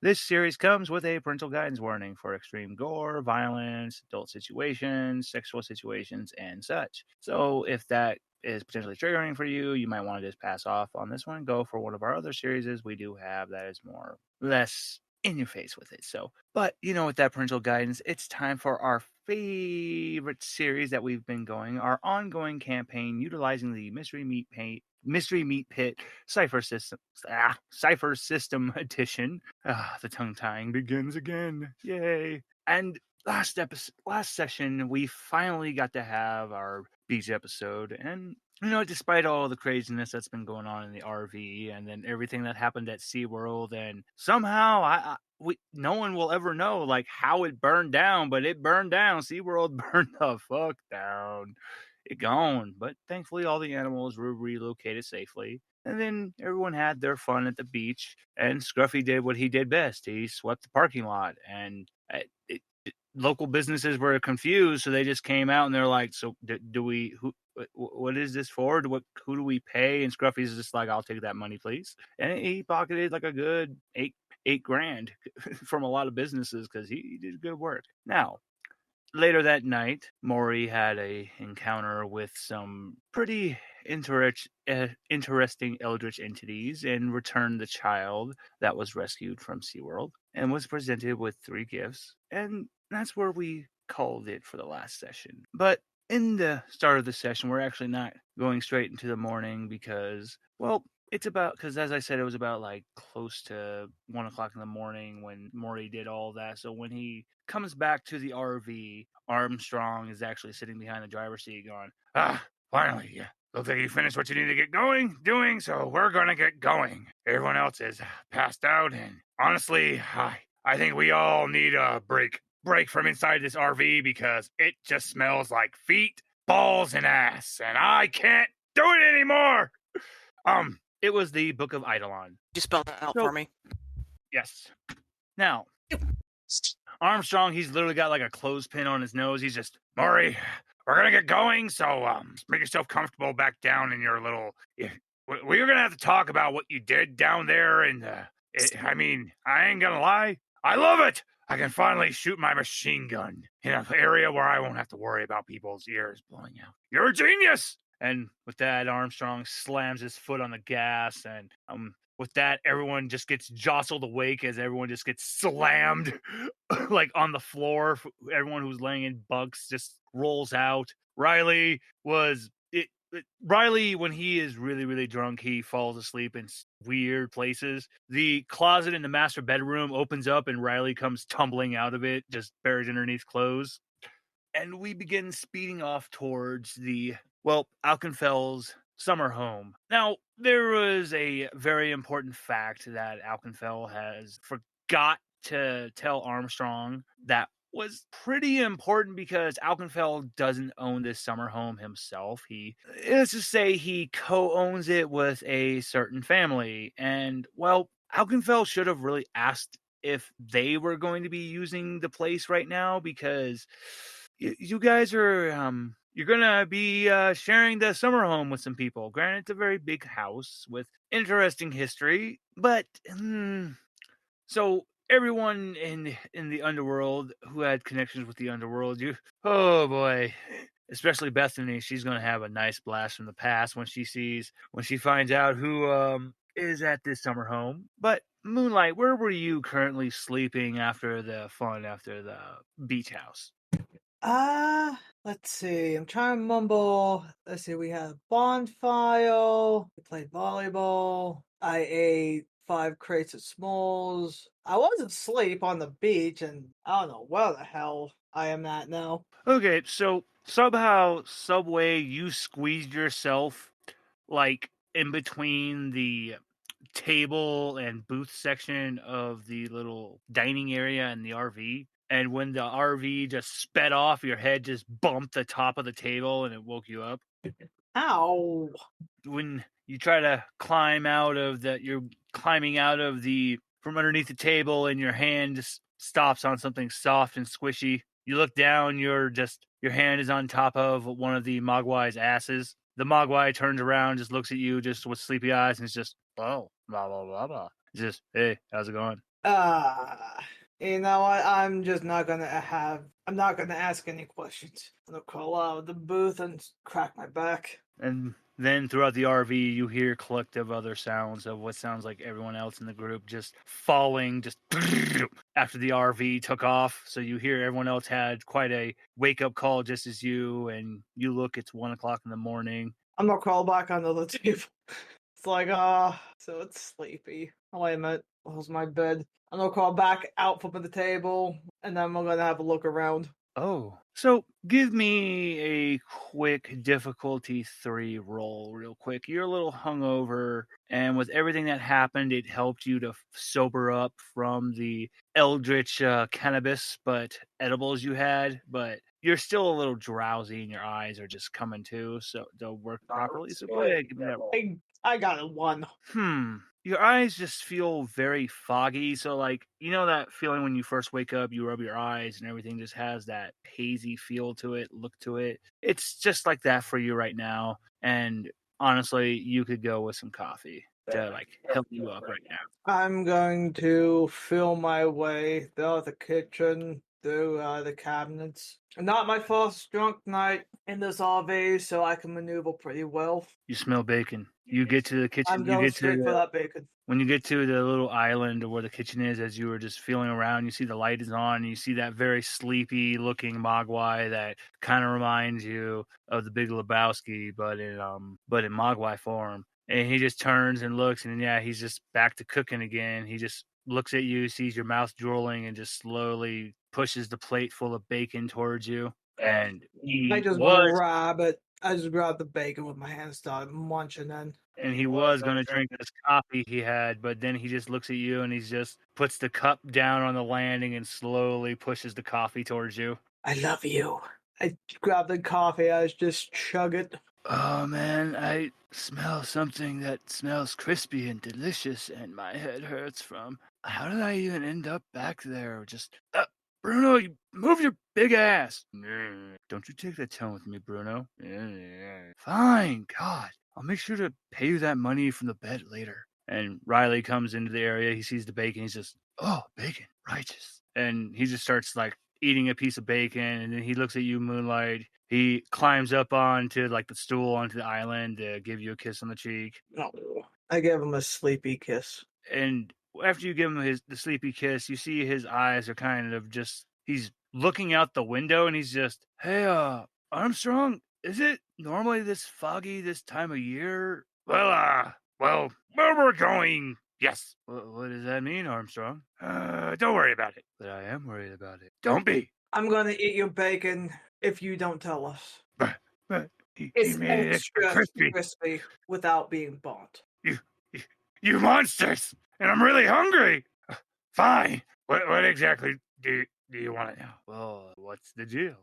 This series comes with a parental guidance warning for extreme gore, violence, adult situations, sexual situations, and such. So if that is potentially triggering for you, you might want to just pass off on this one. Go for one of our other series we do have that is more less in your face with it. So, but with that parental guidance, it's time for our favorite series that we've been going, our ongoing campaign utilizing the Mystery Meat Pit Cipher System Edition. The tongue tying begins again. Yay! And last session, we finally got to have our beach episode, and despite all the craziness that's been going on in the RV, and then everything that happened at SeaWorld, and somehow no one will ever know like how it burned down, but it burned down. SeaWorld burned the fuck down. It gone, but thankfully all the animals were relocated safely. And then everyone had their fun at the beach, and Scruffy did what he did best. He swept the parking lot, and local businesses were confused, so they just came out and they're like, "So do we? What is this for? Who do we pay?" And Scruffy's just like, "I'll take that money, please." And he pocketed like a good eight grand from a lot of businesses because he did good work. Now, later that night, Mori had a encounter with some pretty interesting eldritch entities and returned the child that was rescued from SeaWorld and was presented with 3 gifts. And that's where we called it for the last session. But in the start of the session, we're actually not going straight into the morning because, well, because as I said, it was about like close to 1 o'clock in the morning when Maury did all that. So when he comes back to the RV, Armstrong is actually sitting behind the driver's seat going, finally, yeah. Looks like you finished what you need to get doing, so we're gonna get going. Everyone else is passed out, and honestly, I think we all need a break from inside this RV because it just smells like feet, balls, and ass, and I can't do it anymore. It was the Book of Eidolon. You spell that out for me? Yes. Now, Armstrong, he's literally got like a clothespin on his nose. He's just, Maury, we're gonna get going, so make yourself comfortable back down in your little. We're gonna have to talk about what you did down there, and I mean, I ain't gonna lie, I love it. I can finally shoot my machine gun in an area where I won't have to worry about people's ears blowing out. You're a genius. And with that, Armstrong slams his foot on the gas, and with that, everyone just gets jostled awake as everyone just gets slammed like on the floor. Everyone who's laying in bunks just rolls out. Riley, when he is really, really drunk, he falls asleep in weird places. The closet in the master bedroom opens up and Riley comes tumbling out of it, just buried underneath clothes. And we begin speeding off towards Alkenfell's summer home. Now, there was a very important fact that Alkenfell has forgot to tell Armstrong that was pretty important because Alkenfell doesn't own this summer home himself. Let's just say he co-owns it with a certain family. And, Alkenfell should have really asked if they were going to be using the place right now because you guys are you're gonna be sharing the summer home with some people. Granted, it's a very big house with interesting history, but so everyone in the underworld who had connections with the underworld, oh boy, especially Bethany, she's gonna have a nice blast from the past when she finds out who is at this summer home. But Moonlight, where were you currently sleeping after the beach house? Let's see. I'm trying to mumble. Let's see. We had a bonfire. We played volleyball. I ate 5 crates of s'mores. I was asleep on the beach, and I don't know where the hell I am at now. Okay, so somehow, Subway, you squeezed yourself like in between the table and booth section of the little dining area in the RV. And when the RV just sped off, your head just bumped the top of the table and it woke you up. Ow. When you try to you're climbing out of from underneath the table and your hand just stops on something soft and squishy. You look down, your hand is on top of one of the Mogwai's asses. The Mogwai turns around, just looks at you just with sleepy eyes and it's just, oh, blah, blah, blah, blah. It's just, hey, how's it going? You know what? I'm just not gonna I'm not gonna ask any questions. I'm gonna crawl out of the booth and crack my back. And then throughout the RV, you hear collective other sounds of what sounds like everyone else in the group just falling, just after the RV took off. So you hear everyone else had quite a wake up call just as you, and you look, it's 1 o'clock in the morning. I'm gonna crawl back under the table. It's like, so it's sleepy. Oh, wait a minute. Where's my bed? I'm gonna crawl back out from the table, and then I'm gonna have a look around. Oh, so give me a quick difficulty 3 roll, real quick. You're a little hungover, and with everything that happened, it helped you to sober up from the eldritch cannabis, but edibles you had. But you're still a little drowsy, and your eyes are just coming to, so don't work properly. So go ahead, give me that. I got a 1. Your eyes just feel very foggy. So, like, you know that feeling when you first wake up, you rub your eyes and everything just has that hazy feel to it, look to it. It's just like that for you right now. And honestly, you could go with some coffee to like help you up right now. I'm going to feel my way through the kitchen, through the cabinets. Not my first drunk night in this RV, so I can maneuver pretty well. You smell bacon. You get to the kitchen, I'm you going get to straight for the that bacon. when you get to the little island where the kitchen is, as you were just feeling around, you see the light is on, and you see that very sleepy looking Mogwai that kind of reminds you of the Big Lebowski, but in Mogwai form. And he just turns and looks, and yeah, he's just back to cooking again. He just looks at you, sees your mouth drooling, and just slowly pushes the plate full of bacon towards you. And I he just was grab it. I just grab the bacon with my hands, start munching in. and he was gonna drink this coffee he had, but then he just looks at you and he's just puts the cup down on the landing and slowly pushes the coffee towards you. I love you. I grab the coffee, I just chug it. Oh man, I smell something that smells crispy and delicious, and my head hurts from. How did I even end up back there? Just Bruno, you move your big ass. Don't you take that tone with me, Bruno. Fine, God, I'll make sure to pay you that money from the bet later. And Riley comes into the area. He sees the bacon. He's just, oh, bacon, righteous. And he just starts like eating a piece of bacon. And then he looks at you, Moonlight. He climbs up onto like the stool onto the island to give you a kiss on the cheek. Oh, I give him a sleepy kiss. And after you give him the sleepy kiss, you see his eyes are kind of just he's looking out the window and he's just, hey, Armstrong, is it normally this foggy this time of year? Well, where we're going, yes. What does that mean, Armstrong? Don't worry about it. But I am worried about it. Don't be. I'm gonna eat your bacon if you don't tell us. But he It's made it extra extra crispy. crispy without being burnt. You, you monsters! And I'm really hungry. Fine. What exactly do you want to know? Well, what's the deal?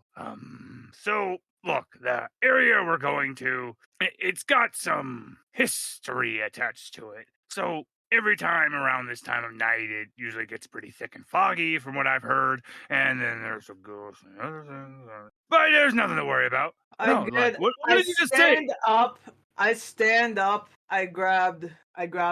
So look, the area we're going to, it's got some history attached to it. So every time around this time of night, it usually gets pretty thick and foggy, from what I've heard. And then there's a ghost and other things. But there's nothing to worry about. No, like what did you just say? I stand up. I grab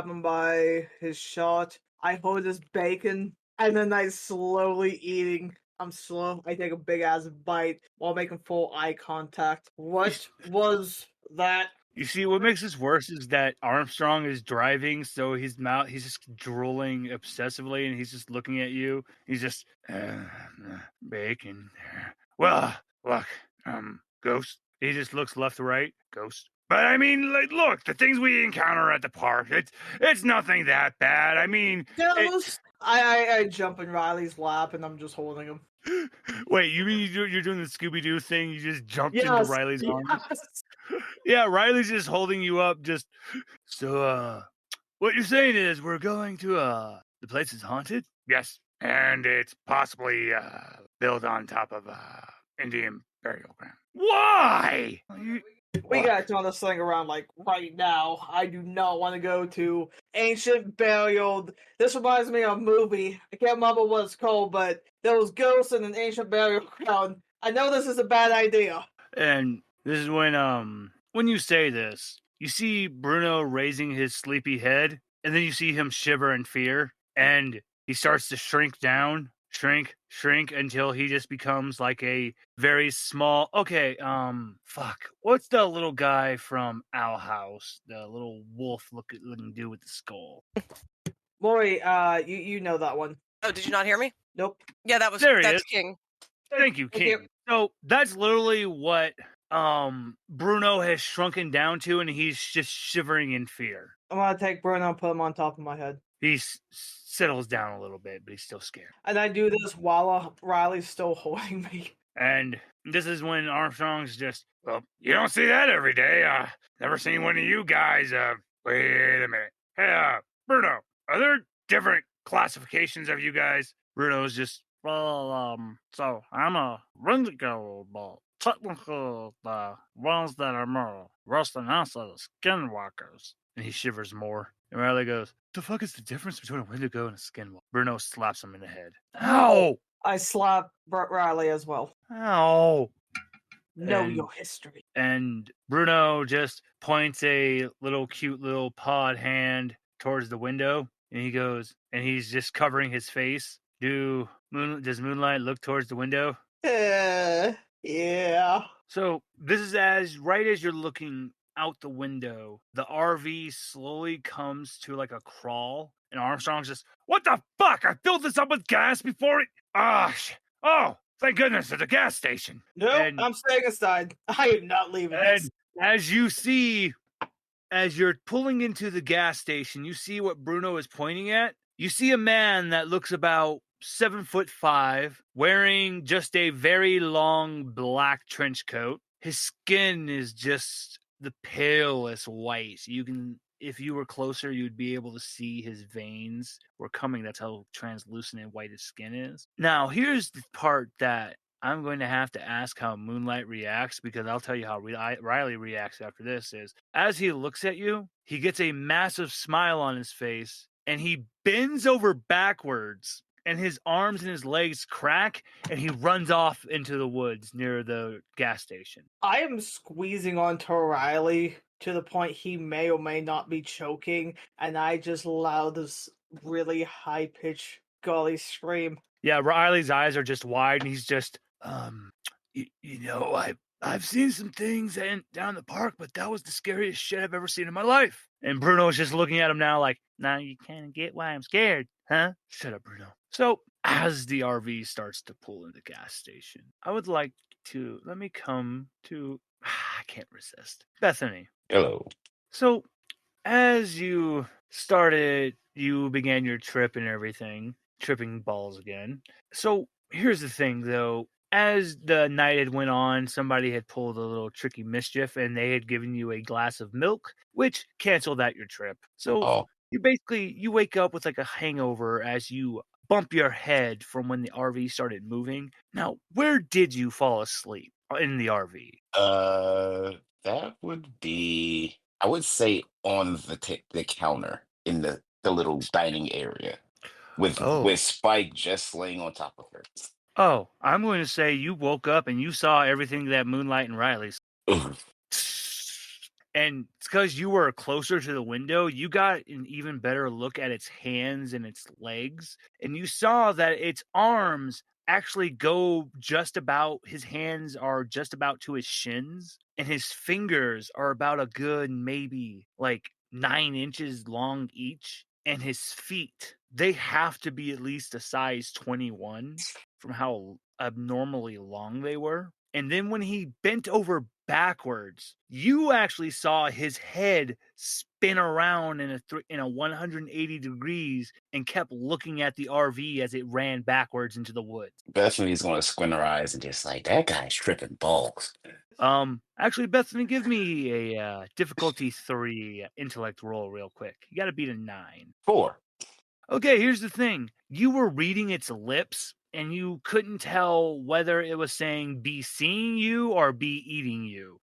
him by his shirt. I hold his bacon, and then I slowly eating. I'm slow. I take a big ass bite while making full eye contact. What was that? You see, what makes this worse is that Armstrong is driving, so he's just drooling obsessively, and he's just looking at you. He's just, bacon. Well, look, ghost. He just looks left to right, ghost. But I mean, like, look, the things we encounter at the park, it's nothing that bad. I mean, Ghost. I jump in Riley's lap, and I'm just holding him. Wait, you mean you're doing the Scooby Doo thing? You just jumped into Yes. Riley's arms? Yes. Yeah, Riley's just holding you up. Just so, what you're saying is we're going to the place is haunted? Yes, and it's possibly built on top of Indian burial ground. Why? We gotta turn this thing around like right now. I do not want to go to ancient burial. This reminds me of a movie. I can't remember what it's called, but there was ghosts in an ancient burial ground. I know this is a bad idea. And this is when you say this, you see Bruno raising his sleepy head, and then you see him shiver in fear, and he starts to shrink down, shrink until he just becomes like a very small. Okay, fuck. What's the little guy from Owl House? The little wolf looking dude with the skull. Mori, you know that one. Oh, did you not hear me? Nope. Yeah, There he that's is. King. Thank you, Thank you. King. So that's literally what Bruno has shrunken down to, and he's just shivering in fear. I'm gonna take Bruno and put him on top of my head. He settles down a little bit, but he's still scared. And I do this while Riley's still holding me. And this is when Armstrong's just, well, you don't see that every day. Never seen one of you guys. Wait a minute. Hey, Bruno, are there different classifications of you guys? Bruno's just, well, so I'm a Wendigo, but technically the ones that are more worse than us are the skinwalkers. And he shivers more. And Riley goes, the fuck is the difference between a Wendigo and a skinwalker? Bruno slaps him in the head. Ow! I slap Riley as well. Ow! Know And- your history. And Bruno just points a little cute little pawed hand towards the window, and he goes, and he's just covering his face. Does Moonlight look towards the window? Yeah. So this is right as you're looking out the window, the RV slowly comes to like a crawl, and Armstrong's just, what the fuck? I filled this up with gas before it. Oh, thank goodness it's a gas station. Nope, And- I'm staying aside. I am not leaving And this. as you see, as you're pulling into the gas station, you see what Bruno is pointing at. You see a man that looks about 7'5", wearing just a very long black trench coat. His skin is just the palest white. You can, if you were closer, you'd be able to see his veins were coming. That's how translucent and white his skin is. Now, here's the part that I'm going to have to ask how Moonlight reacts, because I'll tell you how Riley reacts after this is, as he looks at you, he gets a massive smile on his face, and he bends over backwards, and his arms and his legs crack, and he runs off into the woods near the gas station. I am squeezing onto Riley to the point he may or may not be choking, and I just allow this really high-pitched gully scream. Yeah, Riley's eyes are just wide, and he's just, I've seen some things down the park, but that was the scariest shit I've ever seen in my life. And Bruno's just looking at him now like, now you kind of get why I'm scared, huh? Shut up, Bruno. So as the RV starts to pull in the gas station, I would like to, let me come to, I can't resist. Bethany. Hello. So as you began your trip and everything, tripping balls again. So here's the thing, though. As the night had went on, somebody had pulled a little tricky mischief, and they had given you a glass of milk, which canceled out your trip. So you wake up with like a hangover as you bump your head from when the RV started moving. Now, where did you fall asleep in the RV? That would be, I would say, on the counter in the little dining area with Spike just laying on top of her. Oh, I'm going to say you woke up and you saw everything that Moonlight and Riley saw. And it's because you were closer to the window, you got an even better look at its hands and its legs. And you saw that its arms actually go just about, his hands are just about to his shins. And his fingers are about a good maybe like 9 inches long each. And his feet, they have to be at least a size 21 from how abnormally long they were. And then when he bent over backwards, you actually saw his head spin around in a 180 degrees and kept looking at the RV as it ran backwards into the woods. Bethany's going to squint her eyes and just like, that guy's tripping balls. Actually, Bethany, give me a difficulty 3 intellect roll real quick. You got to beat a 9. 4. Okay, here's the thing. You were reading its lips, and you couldn't tell whether it was saying be seeing you or be eating you.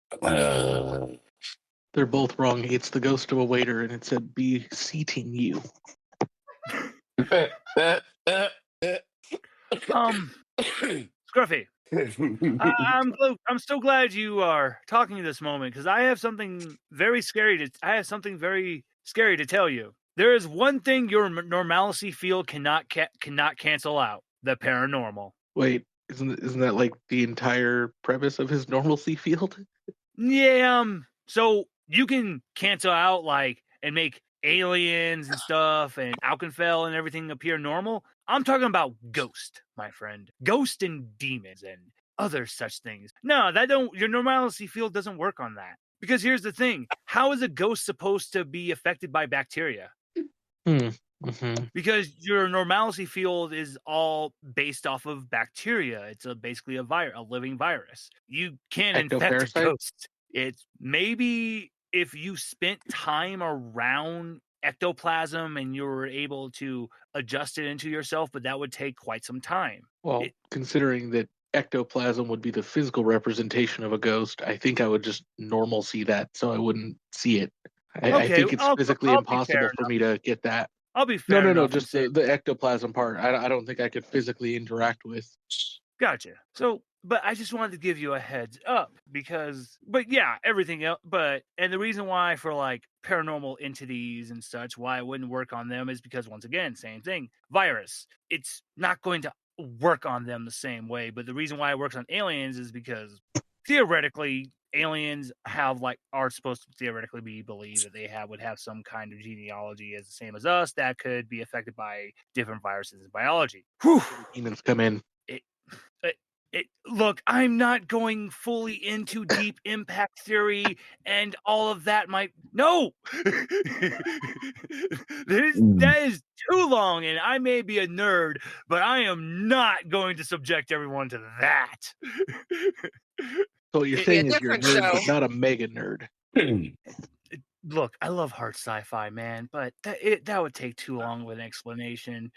They're both wrong. It's the ghost of a waiter, and it said be seating you. Scruffy, I'm so glad you are talking to this moment, because I have something very scary to tell you. There is one thing your normalcy field cannot cancel out: the paranormal. Wait, isn't that like the entire premise of his normalcy field? Yeah. So you can cancel out and make aliens and stuff and Alkenfell and everything appear normal. I'm talking about ghost, my friend. Ghost and demons and other such things. No, your normalcy field doesn't work on that. Because here's the thing. How is a ghost supposed to be affected by bacteria? Mm-hmm. Because your normalcy field is all based off of bacteria. It's basically a living virus. You can't infect a ghost. It's maybe if you spent time around ectoplasm and you were able to adjust it into yourself, but that would take quite some time. Well, considering that ectoplasm would be the physical representation of a ghost, I think I would just normal see that so I wouldn't see it. I think it's physically impossible for me to get that. I'll be fair. No, just the ectoplasm part. I don't think I could physically interact with. Gotcha. So, but I just wanted to give you a heads up but yeah, everything else. And the reason why for paranormal entities and such, why I wouldn't work on them is because, once again, same thing, virus. It's not going to work on them the same way. But the reason why it works on aliens is because theoretically, aliens are supposed to theoretically be believed that they would have some kind of genealogy as the same as us that could be affected by different viruses and biology. Whew. Demons come in. Look, I'm not going fully into deep impact theory and all of that. No, that is too long, and I may be a nerd, but I am not going to subject everyone to that. So what you're saying is you're a nerd, but not a mega nerd. Look, I love hard sci-fi, man, but that would take too long of an explanation.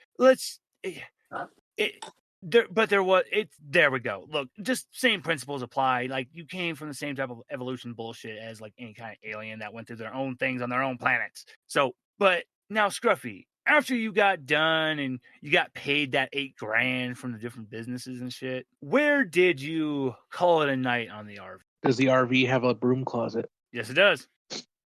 There we go. Look, just same principles apply. You came from the same type of evolution bullshit as any kind of alien that went through their own things on their own planets. So, but now, Scruffy, after you got done and you got paid that $8,000 from the different businesses and shit, where did you call it a night on the RV? Does the RV have a broom closet? Yes, it does.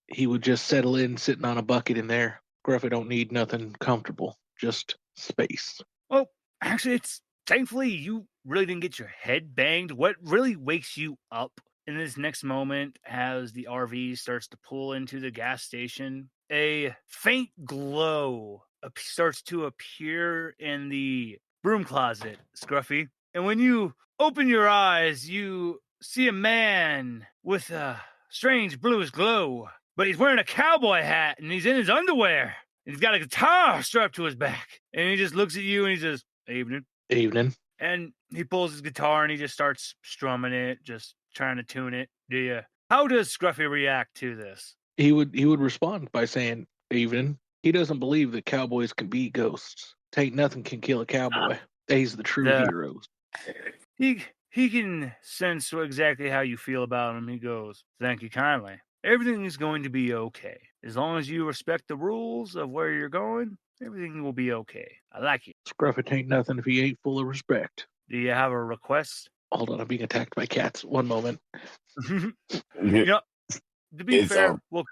He would just settle in sitting on a bucket in there. Scruffy don't need nothing comfortable, just space. Well, actually, thankfully, you really didn't get your head banged. What really wakes you up in this next moment as the RV starts to pull into the gas station, a faint glow starts to appear in the broom closet, Scruffy. And when you open your eyes, you see a man with a strange bluish glow, but he's wearing a cowboy hat and he's in his underwear. And he's got a guitar strapped to his back. And he just looks at you and he says, "Evening." Evening. And he pulls his guitar and he just starts strumming it, just trying to tune it. How does Scruffy react to this? He would respond by saying, "Evening." He doesn't believe that cowboys can beat ghosts. Ain't nothing can kill a cowboy. They's the true heroes. He can sense exactly how you feel about him. He goes, "Thank you kindly. Everything is going to be okay. As long as you respect the rules of where you're going, everything will be okay. I like it." Scruffy ain't nothing if he ain't full of respect. Do you have a request? Hold on, I'm being attacked by cats. One moment. To be fair, we'll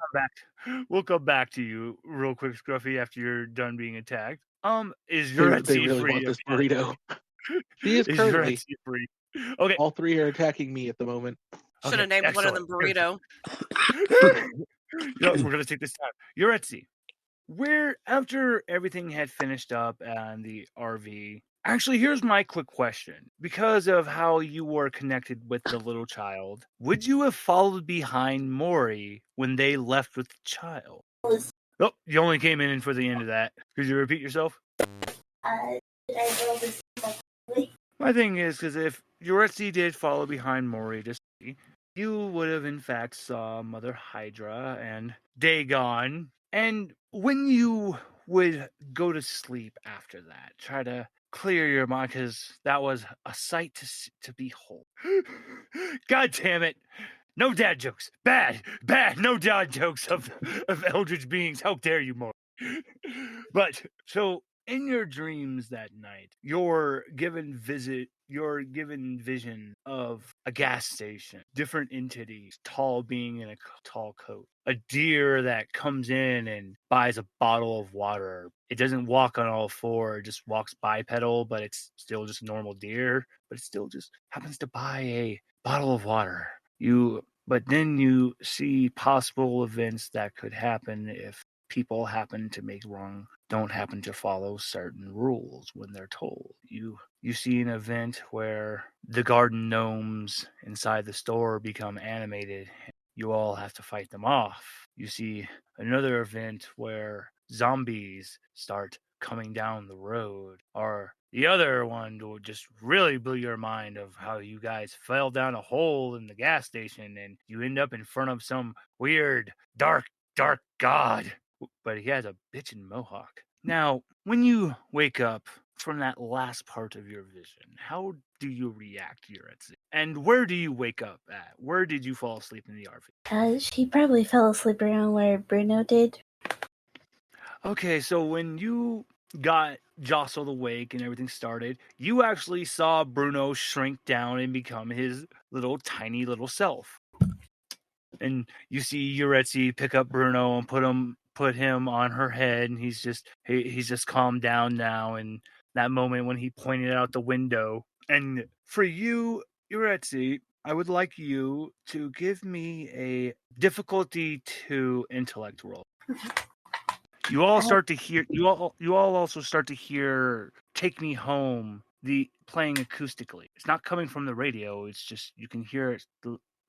come back to you real quick, Scruffy, after you're done being attacked. Is your they really want this burrito? She is currently free. Okay. All three are attacking me at the moment. Should have named one of them burrito. No, we're gonna take this time. You're Etsy. Where after everything had finished up and the RV. Actually, here's my quick question. Because of how you were connected with the little child, would you have followed behind Mori when they left with the child? Oh, you only came in for the end of that. Could you repeat yourself? My thing is, because if Yuretsi did follow behind Mori to see, you would have in fact saw Mother Hydra and Dagon. And when you would go to sleep after that, try to clear your mind, because that was a sight to behold. God damn it. No dad jokes. Bad, no dad jokes of eldritch beings. How dare you, Mori. But, so, in your dreams that night, you're given vision of a gas station, different entities, tall being in a tall coat, a deer that comes in and buys a bottle of water. It doesn't walk on all four, it just walks bipedal, but it's still just a normal deer, but it still just happens to buy a bottle of water. But then you see possible events that could happen if people don't happen to follow certain rules when they're told. You see an event where the garden gnomes inside the store become animated. You all have to fight them off. You see another event where zombies start coming down the road. Or the other one will just really blew your mind of how you guys fell down a hole in the gas station and you end up in front of some weird, dark god. But he has a bitchin' mohawk. Now, when you wake up from that last part of your vision, how do you react, Yuretsu? And where do you wake up at? Where did you fall asleep in the RV? She probably fell asleep around where Bruno did. Okay, so when you got jostled awake and everything started, you actually saw Bruno shrink down and become his tiny little self. And you see Yuretsi pick up Bruno and put him on her head, and he's just calmed down now. And that moment when he pointed out the window. And for you, Yuretsi, I would like you to give me a difficulty 2 intellect roll. You all start to hear. You all also start to hear "Take Me Home" playing acoustically. It's not coming from the radio. It's just you can hear it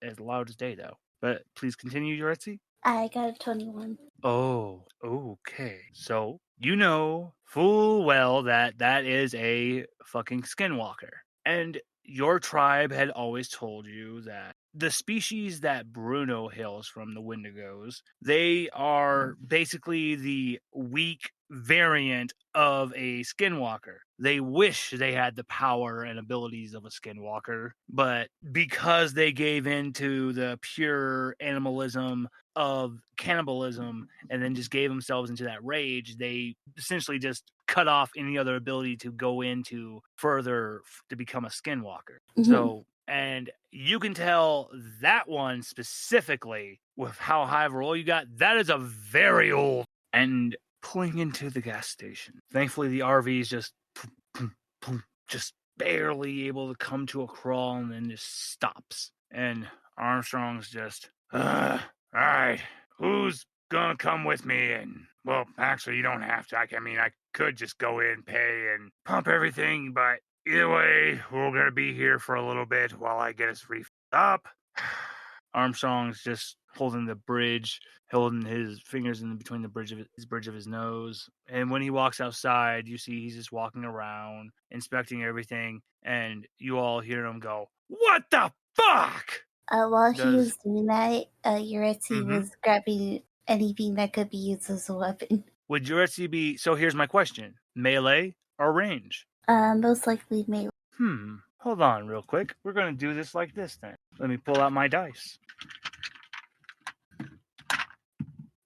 as loud as day, though. But please continue, Yuretsi. I got a 21. Oh, okay. So you know full well that is a fucking skinwalker, and your tribe had always told you that the species that Bruno hails from, the Wendigos, they are basically the weak variant of a skinwalker. They wish they had the power and abilities of a skinwalker, but because they gave in to the pure animalism of cannibalism and then just gave themselves into that rage, they essentially just cut off any other ability to go into further to become a skinwalker. Mm-hmm. So, and you can tell that one specifically with how high of a roll you got, that is a very old. And pulling into the gas station, thankfully the RV is just barely able to come to a crawl and then just stops. And Armstrong's just, all right, who's gonna come with me? And, well, actually, you don't have to. I could just go in, pay, and pump everything, but either way, we're gonna be here for a little bit while I get us refilled up. Armstrong's just holding the bridge, holding his fingers in between the bridge of his nose. And when he walks outside, you see he's just walking around, inspecting everything, and you all hear him go, "What the fuck?" While he was doing that, Yuretsi was grabbing anything that could be used as a weapon. Would Yuretsi be, so here's my question, melee or range? Most likely melee. Hold on real quick. We're going to do this like this then. Let me pull out my dice.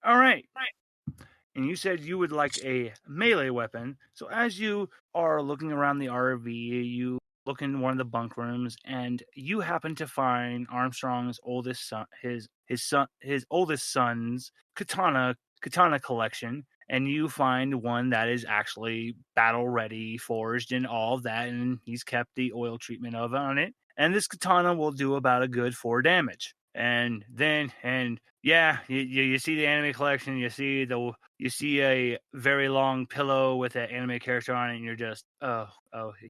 All right. And you said you would like a melee weapon. So as you are looking around the RV, you look in one of the bunk rooms, and you happen to find Armstrong's oldest son, his oldest son's katana collection, and you find one that is actually battle ready, forged, and all of that, and he's kept the oil treatment on it. And this katana will do about a good 4 damage. And then, you see the anime collection. You see a very long pillow with an anime character on it, and you're just,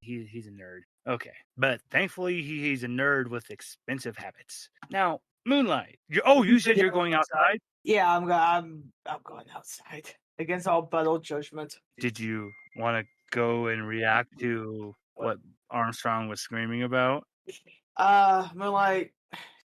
he's a nerd. Okay, but thankfully he's a nerd with expensive habits. Now, Moonlight. You said you're going outside? Yeah, I'm going outside against all battle judgment. Did you want to go and react to what Armstrong was screaming about? Moonlight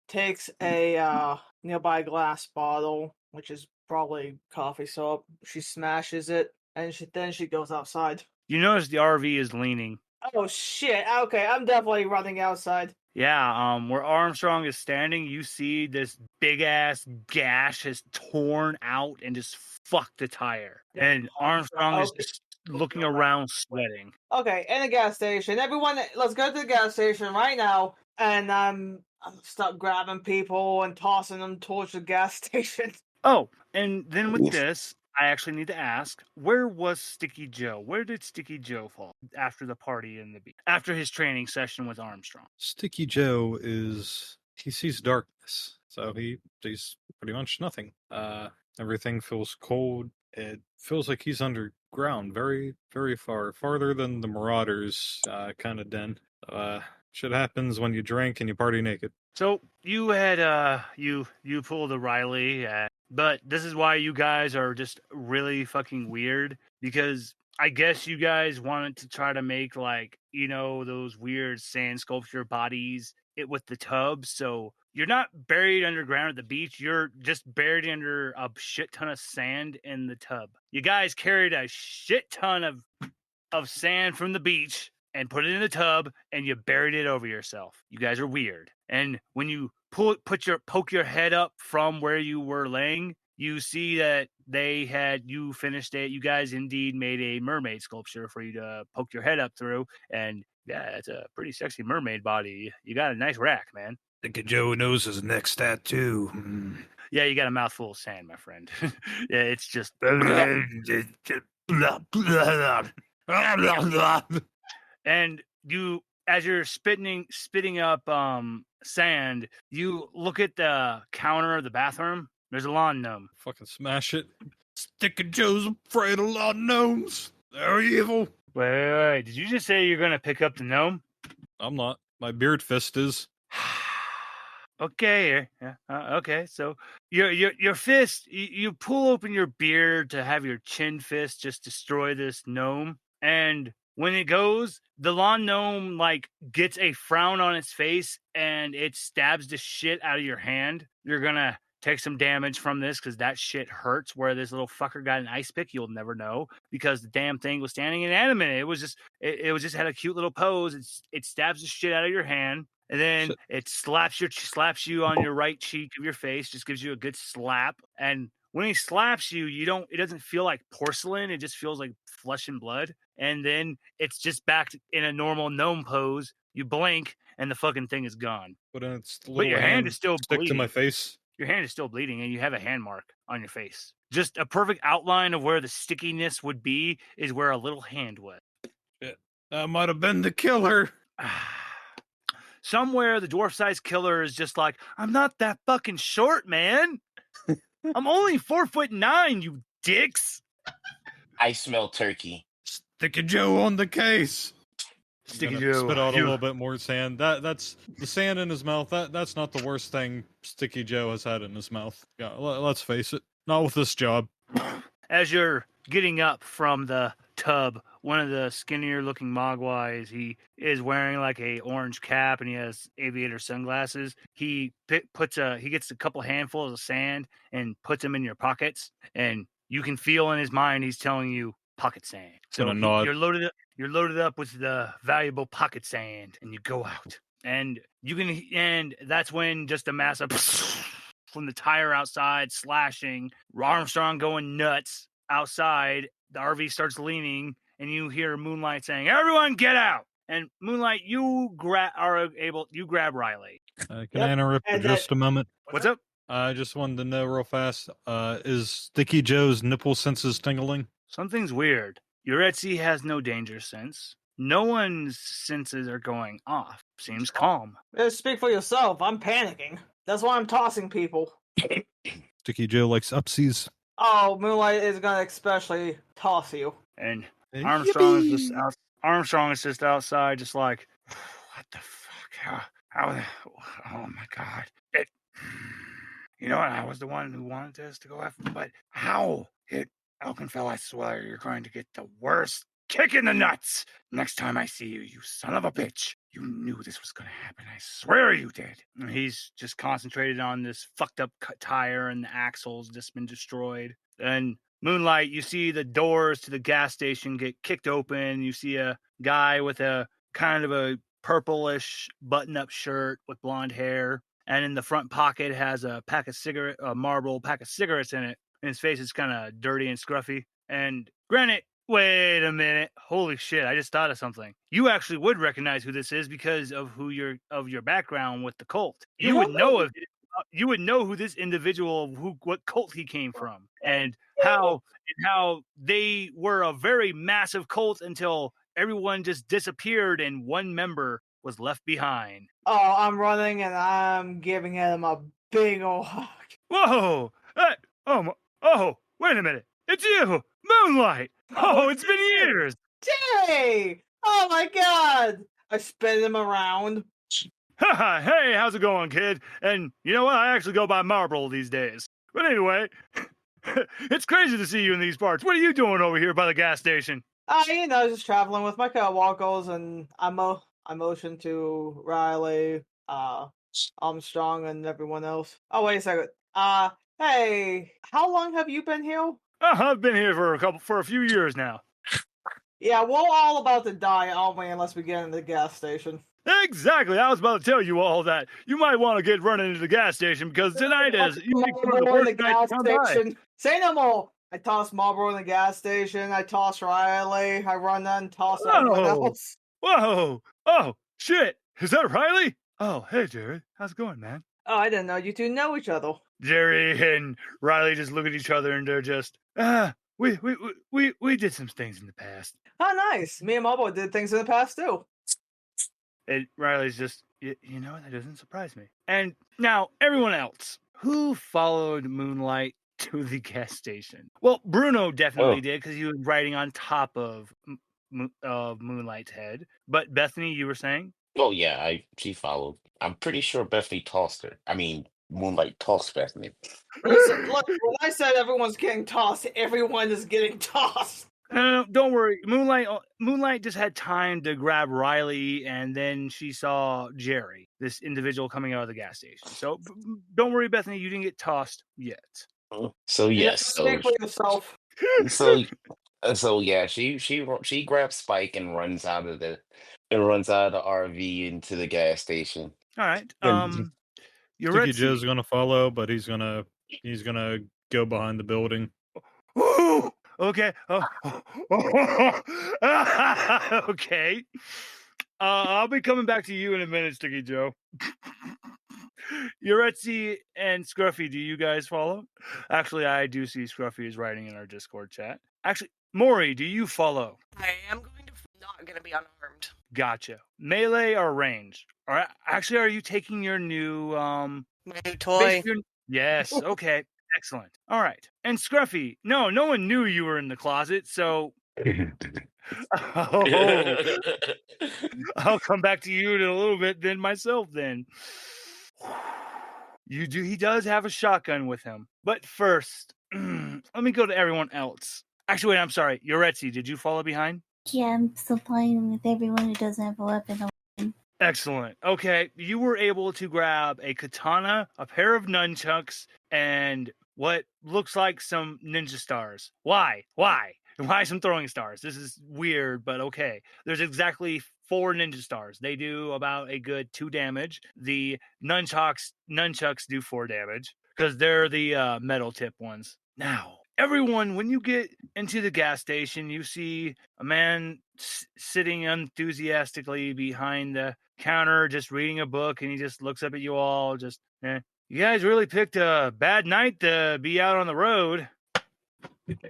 takes a nearby glass bottle, which is probably coffee soap. She smashes it, and she goes outside. You notice the RV is leaning. Oh shit! Okay, I'm definitely running outside. Yeah, where Armstrong is standing, you see this big ass gash has torn out and just fucked the tire. And Armstrong is just looking around, sweating. Okay, in a gas station. Everyone, let's go to the gas station right now. And I'm start grabbing people and tossing them towards the gas station. Oh, and then with Oof. this, I actually need to ask, where was Sticky Joe? Where did Sticky Joe fall after the party in the beach? After his training session with Armstrong? Sticky Joe he sees darkness, so he's pretty much nothing. Everything feels cold. It feels like he's underground, very, very far, farther than the Marauders kind of den. Shit happens when you drink and you party naked. So you had you pulled a Riley, but this is why you guys are just really fucking weird, because I guess you guys wanted to try to make, like, those weird sand sculpture bodies with the tubs. So you're not buried underground at the beach. You're just buried under a shit ton of sand in the tub. You guys carried a shit ton of sand from the beach and put it in the tub, and you buried it over yourself. You guys are weird. And when you poke your head up from where you were laying, you see that you finished it. You guys indeed made a mermaid sculpture for you to poke your head up through. And yeah, it's a pretty sexy mermaid body. You got a nice rack, man. Think Joe knows his next tattoo. Yeah, you got a mouthful of sand, my friend. Yeah, it's just and you, as you're spitting up sand, you look at the counter of the bathroom. There's a lawn gnome. Fucking smash it. Sticky Joe's afraid of lawn gnomes. They're evil. Wait. Did you just say you're gonna pick up the gnome? I'm not. My beard fist is. Okay. Yeah. Okay. So your fist, you pull open your beard to have your chin fist just destroy this gnome, and when it goes, the lawn gnome gets a frown on its face and it stabs the shit out of your hand. You're gonna take some damage from this because that shit hurts. Where this little fucker got an ice pick, you'll never know, because the damn thing was standing inanimate. It was just had a cute little pose. It stabs the shit out of your hand. And then it slaps you on your right cheek of your face, just gives you a good slap. And when he slaps you, it doesn't feel like porcelain. It just feels like flesh and blood. And then it's just back in a normal gnome pose. You blink and the fucking thing is gone. But your hand is still stick bleeding. to my face. Your hand is still bleeding and you have a hand mark on your face. Just a perfect outline of where the stickiness would be is where a little hand was. Shit. That might have been the killer. Somewhere the dwarf-sized killer is just like, I'm not that fucking short, man. I'm only 4'9", you dicks. I smell turkey. Sticky Joe on the case. Sticky Joe. Spit out a little bit more sand. That's the sand in his mouth. That's not the worst thing Sticky Joe has had in his mouth. Yeah, let's face it. Not with this job. As you're getting up from the tub, one of the skinnier looking mogwais, he is wearing like a orange cap and he has aviator sunglasses. He gets a couple handfuls of sand and puts them in your pockets, and you can feel in his mind he's telling you pocket sand. So you're loaded up with the valuable pocket sand, and you go out, and that's when just a massive from the tire outside slashing, Armstrong going nuts outside. The RV starts leaning, and you hear Moonlight saying, "Everyone, get out!" And Moonlight, you grab Riley. Can I interrupt for just a moment? What's up? I just wanted to know real fast. Is Sticky Joe's nipple senses tingling? Something's weird. Yuretsi has no danger sense. No one's senses are going off. Seems calm. Speak for yourself. I'm panicking. That's why I'm tossing people. Sticky Joe likes upsies. Oh, Moonlight is gonna especially toss you. And Armstrong is just outside, just like, what the fuck? How? Oh my god! I was the one who wanted this to go after, but how? Elkinfell, I swear you're going to get the worst kick in the nuts next time I see you, you son of a bitch. You knew this was going to happen. I swear you did. And he's just concentrated on this fucked up tire, and the axle's just been destroyed. And Moonlight, you see the doors to the gas station get kicked open. You see a guy with a kind of a purplish button-up shirt with blonde hair. And in the front pocket has a Marlboro pack of cigarettes in it. And his face is kind of dirty and scruffy. And granted, Wait a minute. Holy shit, I just thought of something. You actually would recognize who this is because of your background with the cult. You would know of it. You would know who this individual, what cult he came from, and how they were a very massive cult until everyone just disappeared and one member was left behind. Oh, I'm running and I'm giving him a big ol' hug. Whoa! Hey, wait a minute. It's you, Moonlight. Oh, it's been years. Jay! Oh my god! I spin him around. Hey, how's it going, kid? And you know what? I actually go by Marble these days. But anyway, it's crazy to see you in these parts. What are you doing over here by the gas station? Just traveling with my co-walkers, and I motion to Riley, Armstrong, and everyone else. Oh, wait a second. Hey, how long have you been here? I've been here for a few years now. Yeah, we're all about to die, aren't we, unless we get in the gas station. Exactly. I was about to tell you all that. You might want to get running into the gas station because tonight is the worst night to come by. Say no more. I toss Marlboro in the gas station. I toss Riley. I run and toss everyone else. Whoa! Oh, shit! Is that Riley? Oh, hey, Jared. How's it going, man? Oh, I didn't know you two know each other. Jerry and Riley just look at each other and they're just, we did some things in the past. Oh, nice. Me and Marlboro did things in the past, too. And Riley's just, you know, that doesn't surprise me. And now, everyone else who followed Moonlight to the gas station. Well, Bruno definitely did because he was riding on top of Moonlight's head. But Bethany, you were saying? Oh yeah, she followed. I'm pretty sure Bethany tossed her. I mean, Moonlight tossed Bethany. Listen, look, when I said everyone's getting tossed, everyone is getting tossed. No, don't worry. Moonlight just had time to grab Riley, and then she saw Jerry, this individual coming out of the gas station. So don't worry, Bethany, you didn't get tossed yet. So yes, speak for yourself. So yeah, she grabs Spike and runs out of the RV into the gas station. All right. Sticky Joe's gonna follow, but he's gonna go behind the building. Ooh, okay. Okay. I'll be coming back to you in a minute, Sticky Joe. Yuretsi and Scruffy, do you guys follow? Actually, I do see Scruffy is writing in our Discord chat. Actually, Mori, do you follow? I am not going to be unarmed. Gotcha. Melee or range? Actually, are you taking your new my new toy? Yes. Okay. Excellent. All right. And Scruffy, no one knew you were in the closet, so I'll come back to you in a little bit then myself then. He does have a shotgun with him. But first, let me go to everyone else. Actually, wait, I'm sorry. Yuretsi, did you follow behind? Yeah, I'm supplying with everyone who doesn't have a weapon. Excellent. Okay, you were able to grab a katana, a pair of nunchucks, and what looks like some ninja stars. Why? Why some throwing stars? This is weird, but okay. There's exactly 4 ninja stars. They do about a good 2 damage. The nunchucks do 4 damage because they're the metal tip ones. Now, everyone, when you get into the gas station, you see a man sitting enthusiastically behind the counter, just reading a book, and he just looks up at you all, just, you guys really picked a bad night to be out on the road.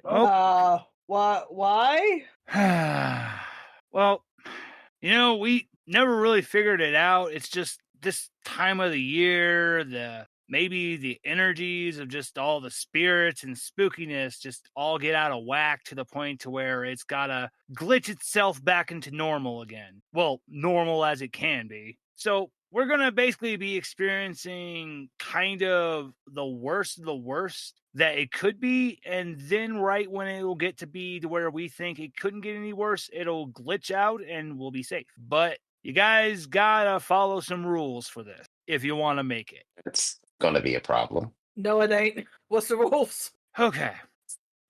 Why? Well, we never really figured it out. It's just this time of the year, maybe the energies of just all the spirits and spookiness just all get out of whack to the point to where it's gotta glitch itself back into normal again. Well, normal as it can be. So we're gonna basically be experiencing kind of the worst of the worst that it could be, and then right when it will get to be to where we think it couldn't get any worse, it'll glitch out and we'll be safe. But you guys gotta follow some rules for this if you want to make it. It's gonna be a problem. No, it ain't. What's the rules? Okay.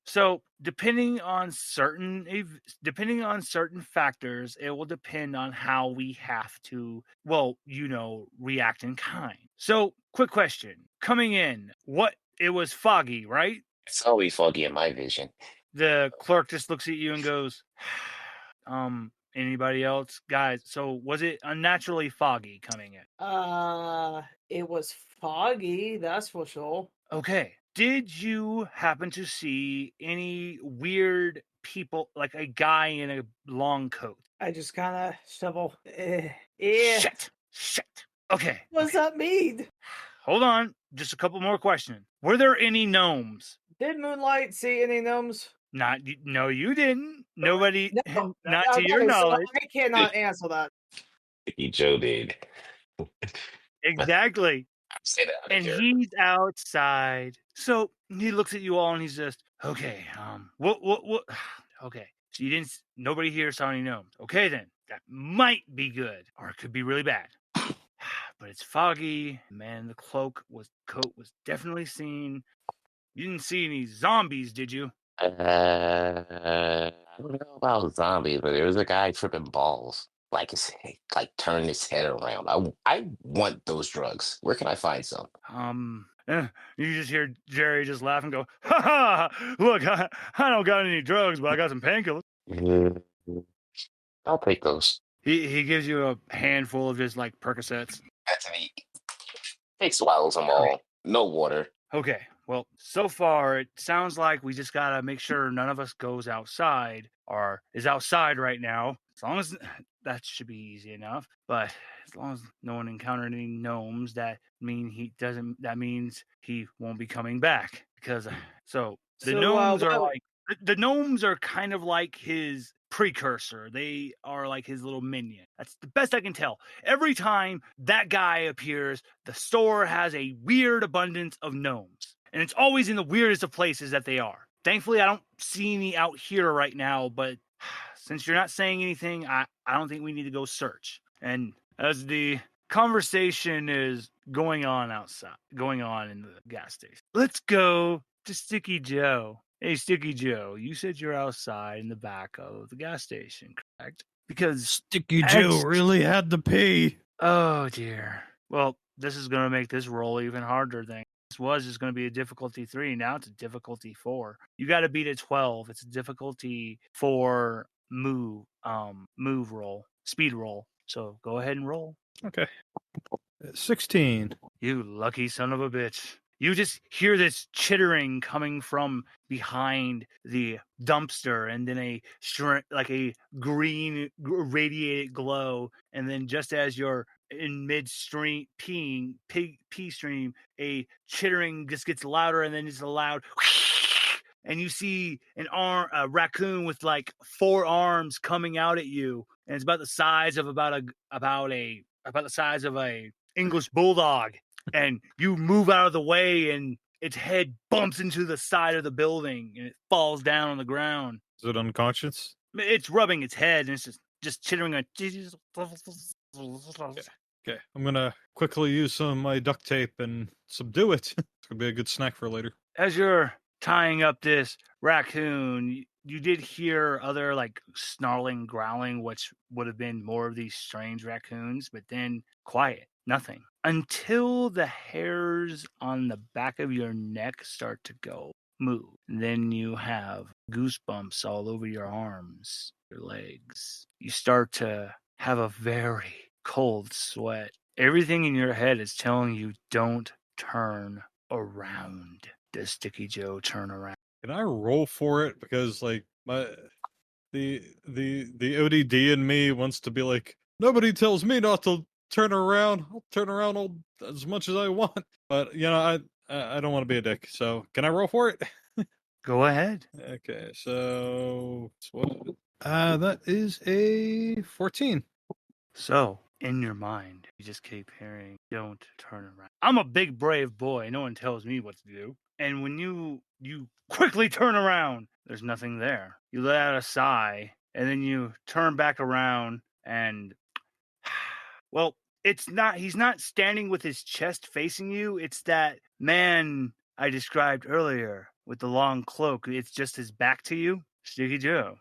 So depending on certain factors, it will depend on how we have to, react in kind. So quick question. Coming in, it was foggy, right? It's always foggy in my vision. The clerk just looks at you and goes, anybody else? Guys, so was it unnaturally foggy coming in? It was foggy, that's for sure. Okay. Did you happen to see any weird people, like a guy in a long coat? I just kind of shovel. Yeah. Shit. Okay. What does that mean? Hold on. Just a couple more questions. Were there any gnomes? Did Moonlight see any gnomes? No, you didn't. Nobody, No. not to your Okay, so knowledge. I cannot answer that. Joe did. Exactly. Say that out of And character. he's outside. So he looks at you all and he's just, okay, what, okay. So nobody here saw any gnomes. Okay, then that might be good, or it could be really bad. But it's foggy. Man, the coat was definitely seen. You didn't see any zombies, did you? I don't know about zombies, but there was a guy tripping balls, like turning his head around. I want those drugs. Where can I find some? You just hear Jerry just laugh and go, ha ha! Look, I don't got any drugs, but I got some painkillers. I'll take those. He gives you a handful of just like Percocets. That's neat. Take swallows them all. No water. Okay, well, so far it sounds like we just gotta make sure none of us goes outside or is outside right now. As long as that should be easy enough. But as long as no one encountered any gnomes, that means he won't be coming back. Because the gnomes are like the gnomes are kind of like his precursor. They are like his little minion. That's the best I can tell. Every time that guy appears, the store has a weird abundance of gnomes. And it's always in the weirdest of places that they are. Thankfully, I don't see any out here right now, but since you're not saying anything, I don't think we need to go search. And as the conversation is going on in the gas station, let's go to Sticky Joe. Hey, Sticky Joe, you said you're outside in the back of the gas station, correct? Because Sticky Joe really had to pee. Oh, dear. Well, this is going to make this roll even harder than this was. Just going to be a difficulty 3. Now it's a difficulty 4. You got to beat a 12. It's a difficulty 4 move roll, speed roll. So go ahead and roll. Okay. 16. You lucky son of a bitch. You just hear this chittering coming from behind the dumpster, and then a green radiated glow, and then just as you're in midstream pee stream, a chittering just gets louder, and then it's a loud, and you see a raccoon with like 4 arms coming out at you, and it's about the size of about the size of a English bulldog. And you move out of the way, and its head bumps into the side of the building, and it falls down on the ground. Is it unconscious? It's rubbing its head, and it's just chittering. Okay, I'm gonna quickly use some of my duct tape and subdue it. It's gonna be a good snack for later. As you're tying up this raccoon, you did hear other like snarling, growling, which would have been more of these strange raccoons, but then quiet. Nothing. Until the hairs on the back of your neck start to move. Then you have goosebumps all over your arms, your legs. You start to have a very cold sweat. Everything in your head is telling you don't turn around. Does Sticky Joe turn around? Can I roll for it? Because like the ODD in me wants to be like, nobody tells me not to turn around. I'll turn around as much as I want. But I don't want to be a dick. So can I roll for it? Go ahead. Okay, so that is a 14. So in your mind, you just keep hearing, don't turn around. I'm a big, brave boy. No one tells me what to do. And when you quickly turn around, there's nothing there. You let out a sigh, and then you turn back around, and well, he's not standing with his chest facing you. It's that man I described earlier with the long cloak. It's just his back to you. Sticky Joe,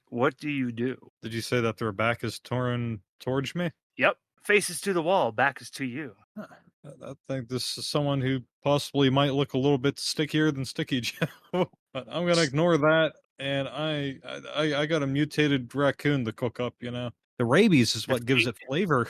what do you do? Did you say that their back is torn towards me? Yep. Face is to the wall, back is to you. Huh. I think this is someone who possibly might look a little bit stickier than Sticky Joe. But I'm gonna ignore that, and I got a mutated raccoon to cook up. The rabies is what gives it flavor.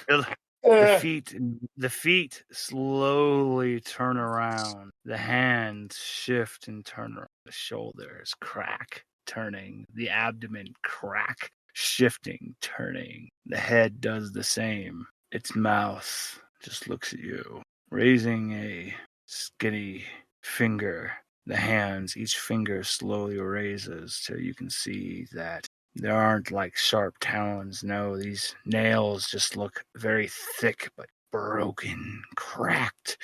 The feet slowly turn around. The hands shift and turn around. The shoulders crack, turning. The abdomen crack, shifting, turning. The head does the same. Its mouth just looks at you, raising a skinny finger. The hands, each finger slowly raises till you can see that there aren't like sharp talons. No, these nails just look very thick but broken, cracked,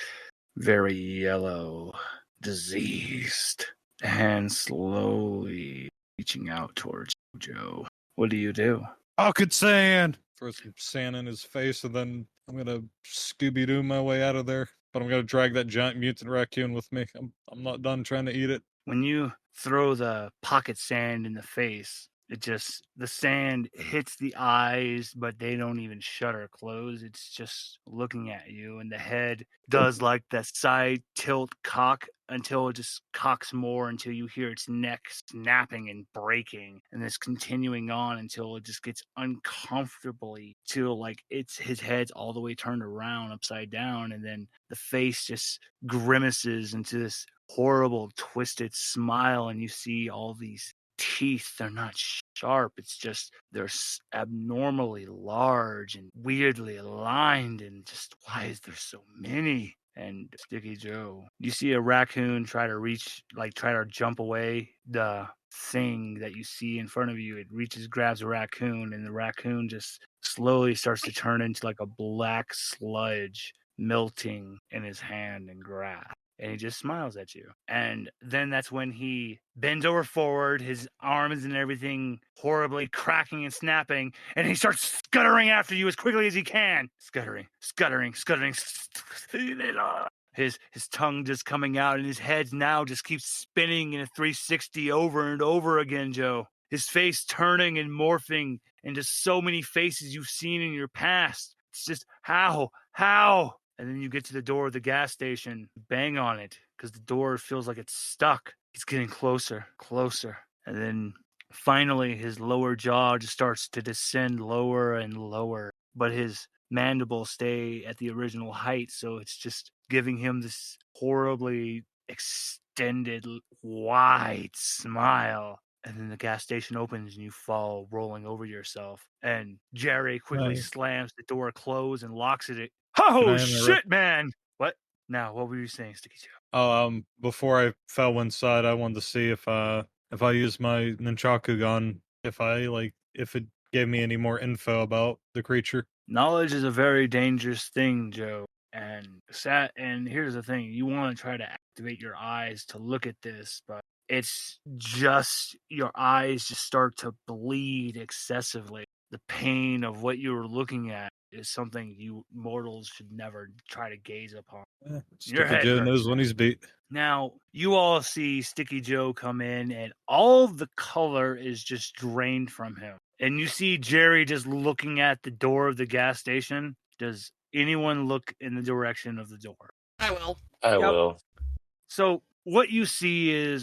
very yellow, diseased. The hand slowly reaching out towards Joe. What do you do? Pocket sand! Throw some sand in his face, and then I'm gonna Scooby-Doo my way out of there. But I'm gonna drag that giant mutant raccoon with me. I'm not done trying to eat it. When you throw the pocket sand in the face, the sand hits the eyes, but they don't even shut or close. It's just looking at you, and the head does like the side tilt cock until it just cocks more until you hear its neck snapping and breaking, and it's continuing on until it just gets uncomfortably till like his head's all the way turned around upside down, and then the face just grimaces into this horrible twisted smile, and you see all these teeth. They're not sharp, it's just they're abnormally large and weirdly aligned, and just why is there so many? And Sticky Joe, you see a raccoon try to jump away. The thing that you see in front of you, it reaches, grabs a raccoon, and the raccoon just slowly starts to turn into like a black sludge melting in his hand and grasp. And he just smiles at you. And then that's when he bends over forward, his arms and everything horribly cracking and snapping, and he starts scuttering after you as quickly as he can. Scuttering. His tongue just coming out, and his head now just keeps spinning in a 360 over and over again, Joe. His face turning and morphing into so many faces you've seen in your past. It's just, how? And then you get to the door of the gas station, bang on it, because the door feels like it's stuck. He's getting closer. And then finally his lower jaw just starts to descend lower and lower. But his mandibles stay at the original height, so it's just giving him this horribly extended, wide smile. And then the gas station opens and you fall rolling over yourself. And Jerry quickly slams the door closed and locks it. Oh, shit, man! What? Now, what were you saying, Sticky Joe? Before I fell inside, I wanted to see if I use my nunchaku gun, if it gave me any more info about the creature. Knowledge is a very dangerous thing, Joe. And here's the thing: you want to try to activate your eyes to look at this, but it's just your eyes just start to bleed excessively. The pain of what you're looking at is something you mortals should never try to gaze upon. Sticky Joe knows when he's beat. Now, you all see Sticky Joe come in, and all of the color is just drained from him. And you see Jerry just looking at the door of the gas station. Does anyone look in the direction of the door? I will. I will. So what you see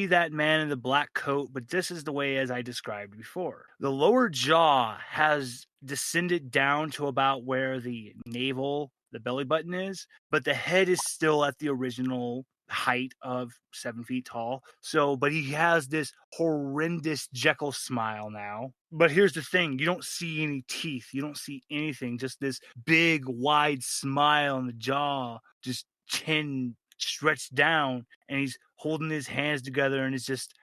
that man in the black coat, but this is the way as I described before. The lower jaw has descended down to about where the navel, the belly button is, but the head is still at the original height of 7 feet tall. So, but he has this horrendous Jekyll smile now. But here's the thing, you don't see any teeth, you don't see anything, just this big wide smile on the jaw, just chin stretched down, and he's holding his hands together, and it's just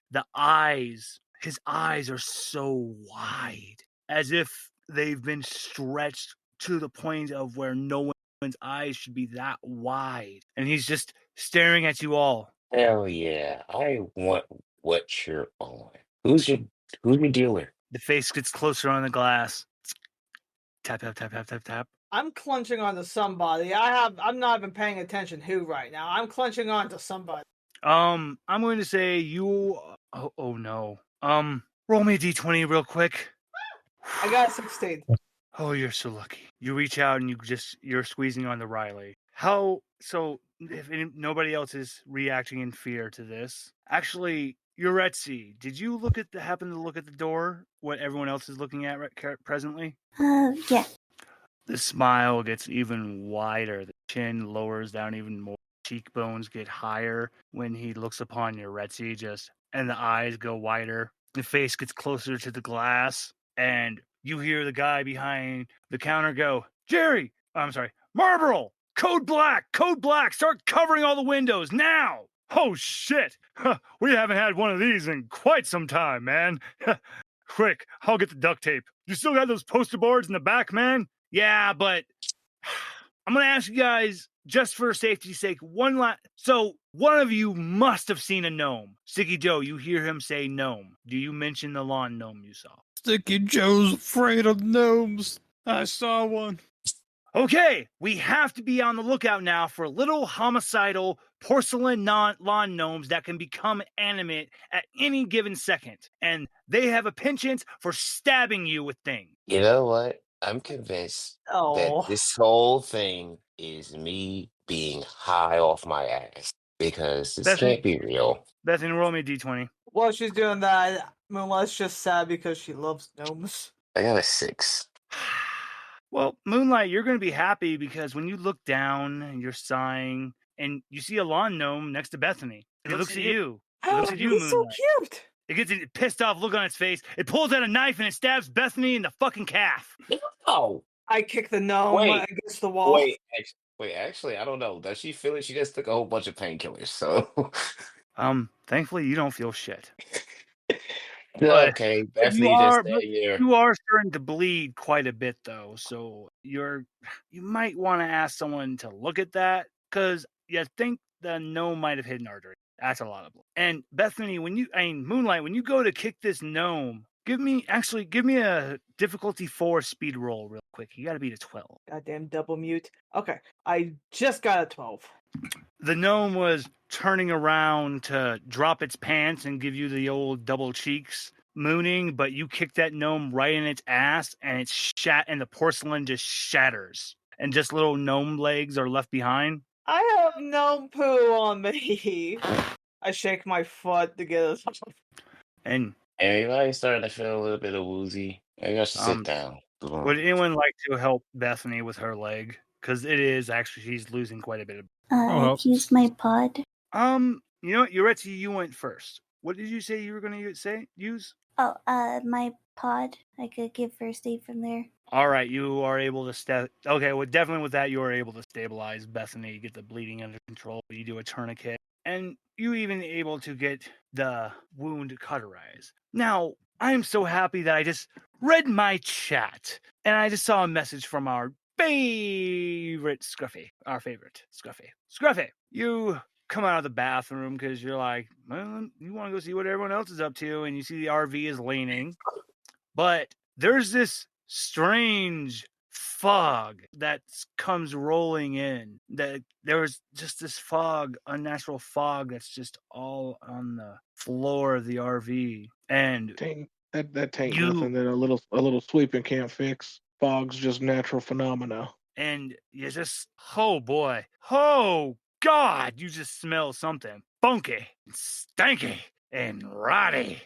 his eyes are so wide, as if they've been stretched to the point of where no one's eyes should be that wide, and he's just staring at you all. Hell yeah, I want what you're on. Who's your dealer? The face gets closer on the glass. Tap, tap, tap, tap, tap, tap. I'm clenching onto somebody. I'm not even paying attention who right now. I'm clenching onto somebody. I'm going to say you. Oh no. Roll me a d20 real quick. I got a 16. Oh, you're so lucky. You reach out and you're squeezing on the Riley. So if nobody else is reacting in fear to this, actually, Uretzi, did you happen to look at the door? What everyone else is looking at presently? Yeah. The smile gets even wider. The chin lowers down even more. Cheekbones get higher when he looks upon Uretzi, and the eyes go wider. The face gets closer to the glass, and you hear the guy behind the counter go, "Jerry, I'm sorry, Marlboro, code black, start covering all the windows now." "Oh shit, we haven't had one of these in quite some time, man." "Quick, I'll get the duct tape. You still got those poster boards in the back, man?" "Yeah, but I'm going to ask you guys, just for safety's sake, so one of you must have seen a gnome. Sticky Joe, you hear him say gnome. Do you mention the lawn gnome you saw?" Sticky Joe's afraid of gnomes. I saw one. "Okay, we have to be on the lookout now for little homicidal porcelain lawn gnomes that can become animate at any given second. And they have a penchant for stabbing you with things." You know what? I'm convinced that Oh. this whole thing is me being high off my ass because this can't be real. Bethany, roll me a d20. While she's doing that, Moonlight's just sad because she loves gnomes. I got a 6. Well, Moonlight, you're going to be happy because when you look down and you're sighing and you see a lawn gnome next to Bethany, it looks at you. It looks Oh, at you, he's so Moonlight. cute. It gets a pissed off look on its face. It pulls out a knife and it stabs Bethany in the fucking calf. Oh, I kick the gnome wait, against the wall. actually, I don't know. Does she feel it? She just took a whole bunch of painkillers, so. Thankfully you don't feel shit. Okay, Bethany just But stay here. you are starting to bleed quite a bit though, so you might want to ask someone to look at that because you think the gnome might have hit an artery. That's a lot of blood. And Bethany, Moonlight, when you go to kick this gnome, give me a difficulty 4 speed roll real quick. You got to beat a 12. Goddamn double mute. Okay, I just got a 12. The gnome was turning around to drop its pants and give you the old double cheeks mooning, but you kick that gnome right in its ass and and the porcelain just shatters and just little gnome legs are left behind. I have gnome poo on me. I shake my foot to get it off. And Everybody's starting to feel a little bit of woozy. Maybe I should sit down. would anyone like to help Bethany with her leg? Because it is actually, she's losing quite a bit of. Use my pod. You know what, Uretzi, you went first. What did you say you were going to use? Oh, my pod. I could give first aid from there. All right, you are able to Okay, well, definitely with that, you are able to stabilize Bethany, get the bleeding under control. You do a tourniquet, and you even able to get the wound cauterized. Now, I am so happy that I just read my chat, and I just saw a message from our favorite Scruffy. Scruffy, you come out of the bathroom because you're like, well, you want to go see what everyone else is up to, and you see the RV is leaning, but there's this strange fog that comes rolling in. That there was just this fog, unnatural fog that's just all on the floor of the RV, and that ain't nothing that a little sweeping can't fix. Fog's just natural phenomena. And you just, oh boy, oh God, you just smell something funky, and stanky, and rotty.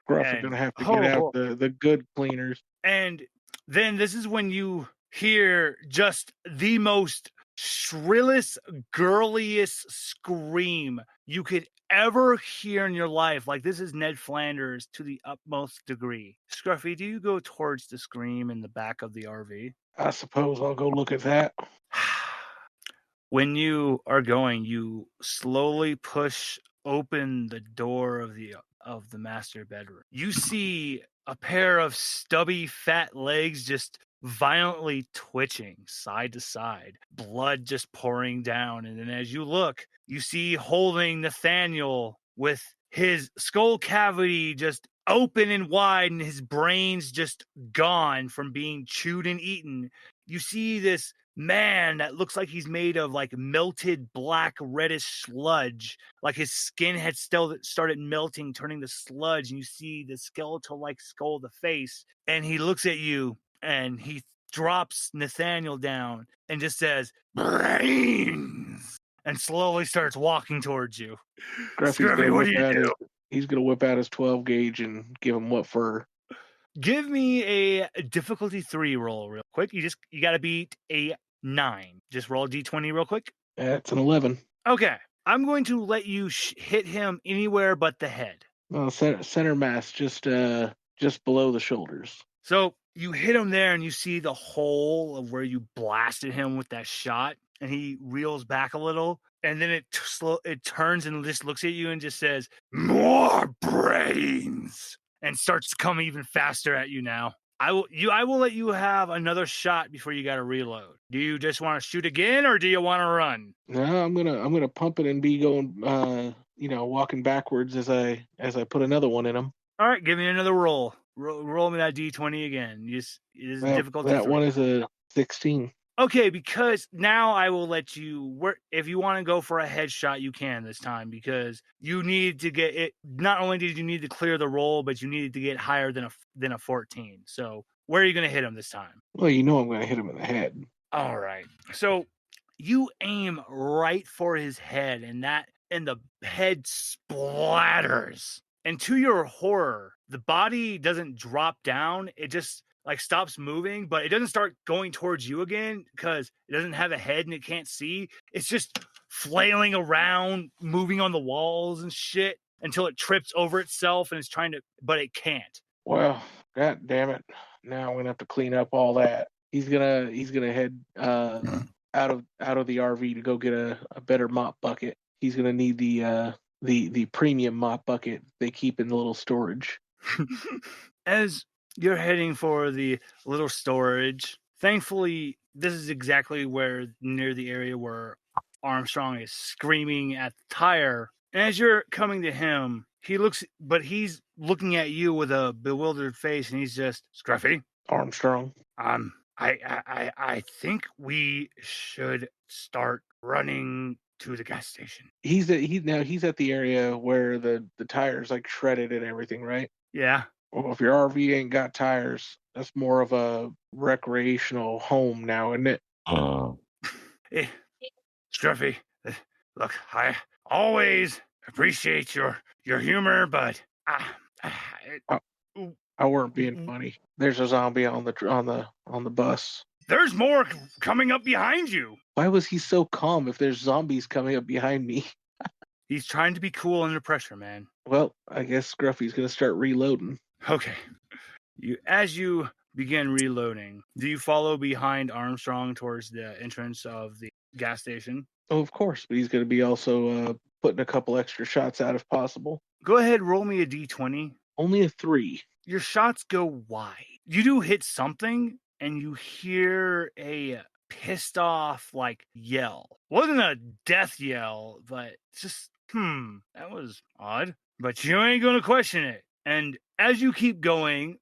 Gruff are gonna have to get out the good cleaners. And then this is when you hear just the most shrillest, girliest scream you could ever hear in your life. Like, this is Ned Flanders to the utmost degree. Scruffy, do you go towards the scream in the back of the RV? I suppose I'll go look at that. When you are going, you slowly push open the door of the master bedroom. You see a pair of stubby, fat legs just violently twitching side to side, blood just pouring down. And then as you look, you see holding Nathaniel with his skull cavity just open and wide and his brains just gone from being chewed and eaten. You see this man that looks like he's made of like melted black reddish sludge, like his skin had started melting, turning to sludge, and you see the skeletal like skull of the face, and he looks at you and he drops Nathaniel down and just says, brains, and slowly starts walking towards you. Scruffy, what do you do? He's going to whip out his 12 gauge and give him what for? Give me a difficulty 3 roll real quick. You got to beat a 9. Just roll a d20 real quick. That's an 11. Okay. I'm going to let you hit him anywhere but the head. Well, center mass, just below the shoulders. So you hit him there, and you see the hole of where you blasted him with that shot, and he reels back a little, and then it turns and just looks at you and just says, more brains, and starts to come even faster at you now. I will let you have another shot before you got to reload. Do you just want to shoot again, or do you want to run? No, I'm gonna pump it and be going, walking backwards as I put another one in him. All right, give me another roll. Roll me that d20 again. It is difficult. That one is a 16. Okay, because now I will let you if you want to go for a headshot, you can this time, because you need to get it. Not only did you need to clear the roll, but you needed to get higher than a 14. So where are you going to hit him this time? Well, I'm going to hit him in the head. All right. So you aim right for his head, and the head splatters. And to your horror, the body doesn't drop down. It just stops moving, but it doesn't start going towards you again because it doesn't have a head and it can't see. It's just flailing around, moving on the walls and shit until it trips over itself and it's but it can't. Well, god damn it. Now I'm going to have to clean up all that. He's going to head out of the RV to go get a better mop bucket. He's going to need the premium mop bucket they keep in the little storage. As you're heading for the little storage, thankfully, this is exactly near the area where Armstrong is screaming at the tire. And as you're coming to him, he's looking at you with a bewildered face, and he's just, Scruffy, Armstrong. I think we should start running to the gas station. He's at the area where the tires shredded and everything, right? Yeah. Well, if your RV ain't got tires, that's more of a recreational home now, isn't it? Hey, Scruffy, look, I always appreciate your humor, but I weren't being funny. There's a zombie on the bus. There's more coming up behind you. Why was he so calm if there's zombies coming up behind me? He's trying to be cool under pressure, man. Well, I guess Scruffy's going to start reloading. Okay. As you begin reloading, do you follow behind Armstrong towards the entrance of the gas station? Oh, of course, but he's going to be also putting a couple extra shots out if possible. Go ahead, roll me a d20. Only a 3. Your shots go wide. You do hit something, and you hear a pissed off yell. Wasn't a death yell, but just that was odd. But you ain't gonna question it. And as you keep going,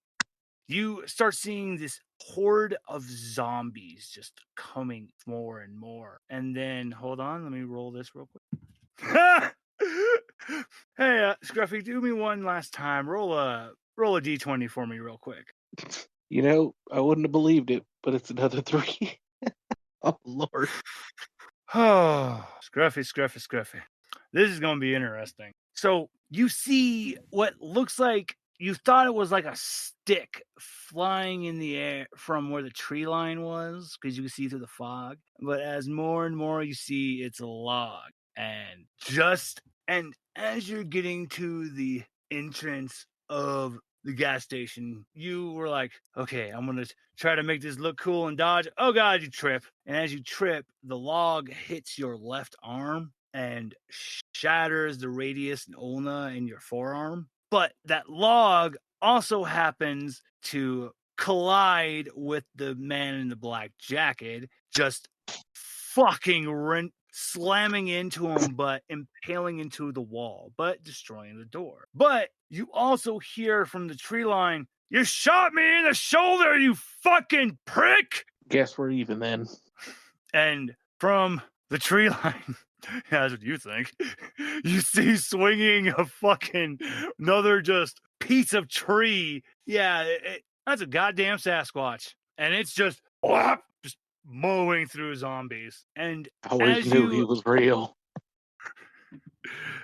you start seeing this horde of zombies just coming more and more. And then hold on, let me roll this real quick. Hey, Scruffy, do me one last time. Roll a d20 for me real quick. I wouldn't have believed it, but it's another 3. Oh, Lord. Oh, Scruffy. This is going to be interesting. So you see what looks like, you thought it was like a stick flying in the air from where the tree line was, because you can see through the fog. But as more and more you see, it's a log. And as you're getting to the entrance of the gas station, you were like, okay, I'm going to try to make this look cool and dodge. Oh, God, you trip. And as you trip, the log hits your left arm and shatters the radius and ulna in your forearm. But that log also happens to collide with the man in the black jacket, just fucking slamming into him, but impaling into the wall, but destroying the door. But you also hear from the tree line, "You shot me in the shoulder, you fucking prick!" Guess we're even then. And from the tree line, that's what you think, you see swinging a fucking another just piece of tree. Yeah, that's a goddamn Sasquatch. And it's just whap, just mowing through zombies. And I always as knew he you was real.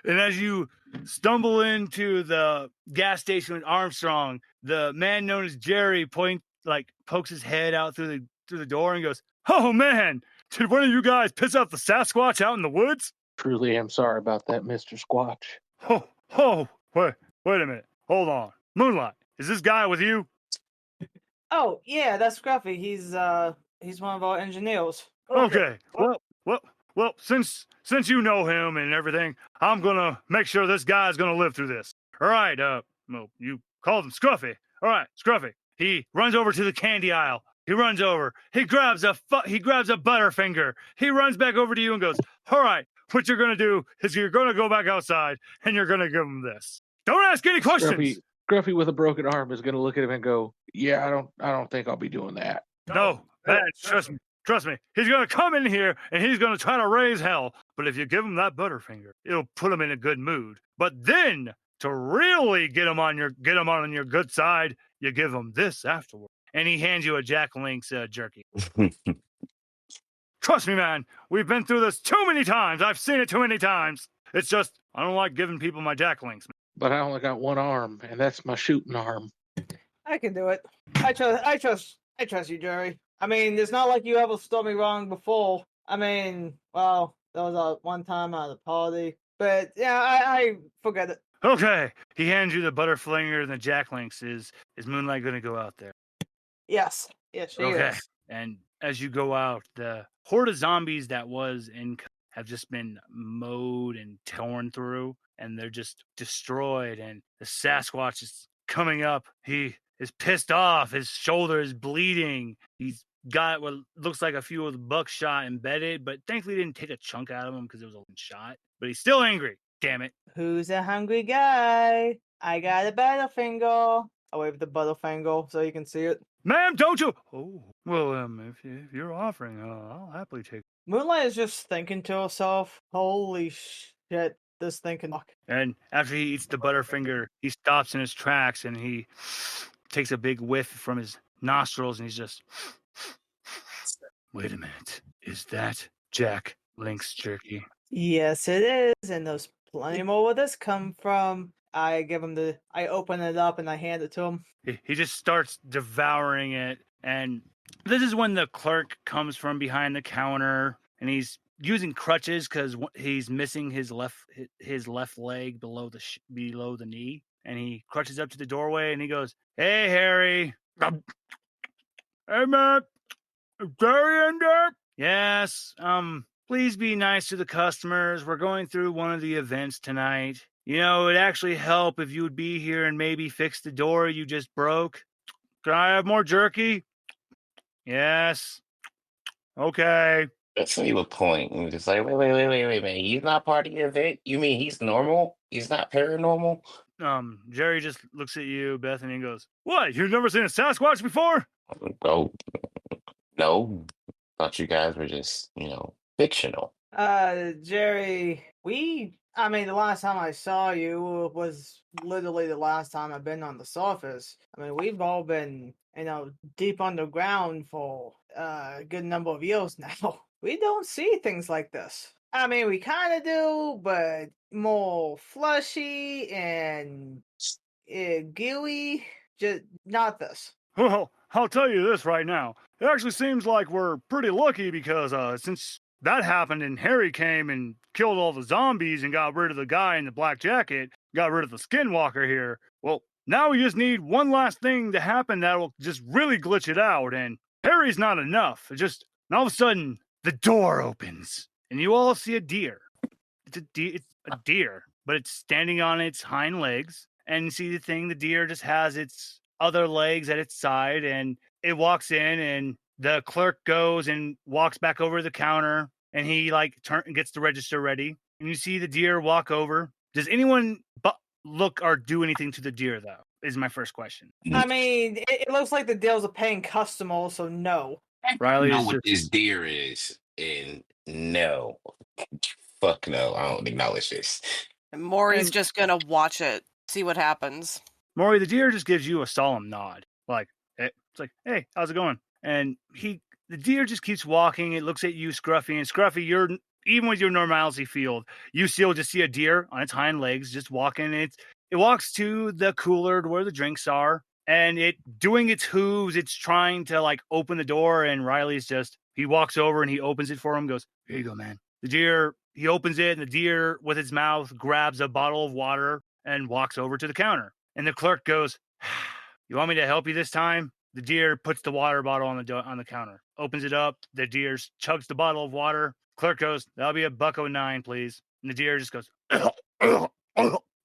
and as you stumble into the gas station with Armstrong, the man known as Jerry pokes his head out through the door and goes, "Oh man, did one of you guys piss off the Sasquatch out in the woods?" Truly am sorry about that, Mr. Squatch. Oh, wait a minute. Hold on. Moonlight, is this guy with you? Oh, yeah, that's Scruffy. He's one of our engineers. Okay. Well, since you know him and everything, I'm gonna make sure this guy's gonna live through this. All right. Well, you called him Scruffy. All right, Scruffy. He runs over to the candy aisle. He runs over. He grabs a Butterfinger. He runs back over to you and goes, "All right. What you're gonna do is you're gonna go back outside and you're gonna give him this. Don't ask any questions." Scruffy with a broken arm is going to look at him and go, "Yeah, I don't think I'll be doing that." No, man, trust me. He's gonna come in here and he's gonna try to raise hell. But if you give him that Butterfinger, it'll put him in a good mood. But then to really get him on your good side, you give him this afterward. And he hands you a Jack Link's jerky. Trust me, man. We've been through this too many times. I've seen it too many times. It's just I don't like giving people my Jack Links. But I only got one arm, and that's my shooting arm. I can do it. I trust you, Jerry. I mean, it's not like you ever stood me wrong before. I mean, well, that was one time at a party. But yeah, I forget it. Okay. He hands you the Butterfinger and the Jack Links. Is Moonlight gonna go out there? Yes. Yes, she is. And as you go out, the horde of zombies that was in have just been mowed and torn through, and they're just destroyed. And the Sasquatch is coming up. He is pissed off. His shoulder is bleeding. He's got what looks like a few of the buckshot embedded, but thankfully didn't take a chunk out of him because it was a shot. But he's still angry. Damn it. Who's a hungry guy? I got a Butterfinger. I wave the Butterfinger so you can see it. Ma'am, don't you? Oh, well, if you're offering, I'll happily take it. Moonlight is just thinking to herself, holy shit, this thing can talk. And after he eats the Butterfinger, he stops in his tracks and he takes a big whiff from his nostrils and he's just, wait a minute, is that Jack Link's jerky? Yes, it is, and there's plenty more where this come from. I open it up and I hand it to him. He just starts devouring it, and this is when the clerk comes from behind the counter, and he's using crutches because he's missing his left leg below the knee, and he crutches up to the doorway, and he goes, "Hey, Harry." "Hey, Matt. Is Gary in there?" "Yes. Please be nice to the customers. We're going through one of the events tonight. You know, it'd actually help if you would be here and maybe fix the door you just broke. Can I have more jerky?" "Yes." "Okay." That's not even a point. And just like, wait. He's not part of the event? You mean he's normal? He's not paranormal? Jerry just looks at you, Bethany, and goes, "What? You've never seen a Sasquatch before?" Oh, no. Thought you guys were just, fictional. Jerry, the last time I saw you was literally the last time I've been on the surface. I mean, we've all been, deep underground for a good number of years now. We don't see things like this. I mean, we kind of do, but more fleshy and gooey. Just not this. Well, I'll tell you this right now. It actually seems like we're pretty lucky because since that happened and Harry came and killed all the zombies and got rid of the guy in the black jacket, got rid of the skinwalker here, well, now we just need one last thing to happen that will just really glitch it out, and Harry's not enough. And all of a sudden, the door opens, and you all see a deer. It's a deer, but it's standing on its hind legs, and you see the deer just has its other legs at its side, and it walks in, and the clerk goes and walks back over to the counter, and he gets the register ready, and you see the deer walk over. Does anyone look or do anything to the deer, though? Is my first question. I mean, it looks like the deer's a paying customer, so no. Riley know what this deer is, and no. Fuck no, I don't acknowledge this. And Mori's just gonna watch it, see what happens. Mori, the deer just gives you a solemn nod. It's like, hey, how's it going? And the deer just keeps walking. It looks at you, Scruffy, and Scruffy, even with your normalcy field, you still just see a deer on its hind legs just walking. It walks to the cooler where the drinks are, and it doing its hooves. It's trying to like open the door, and Riley's he walks over and he opens it for him. Goes, here you go, man. The deer, he opens it, and the deer with its mouth grabs a bottle of water and walks over to the counter. And the clerk goes, you want me to help you this time? The deer puts the water bottle on the counter, opens it up. The deer chugs the bottle of water. Clerk goes, that'll be $1.09, please. And the deer just goes,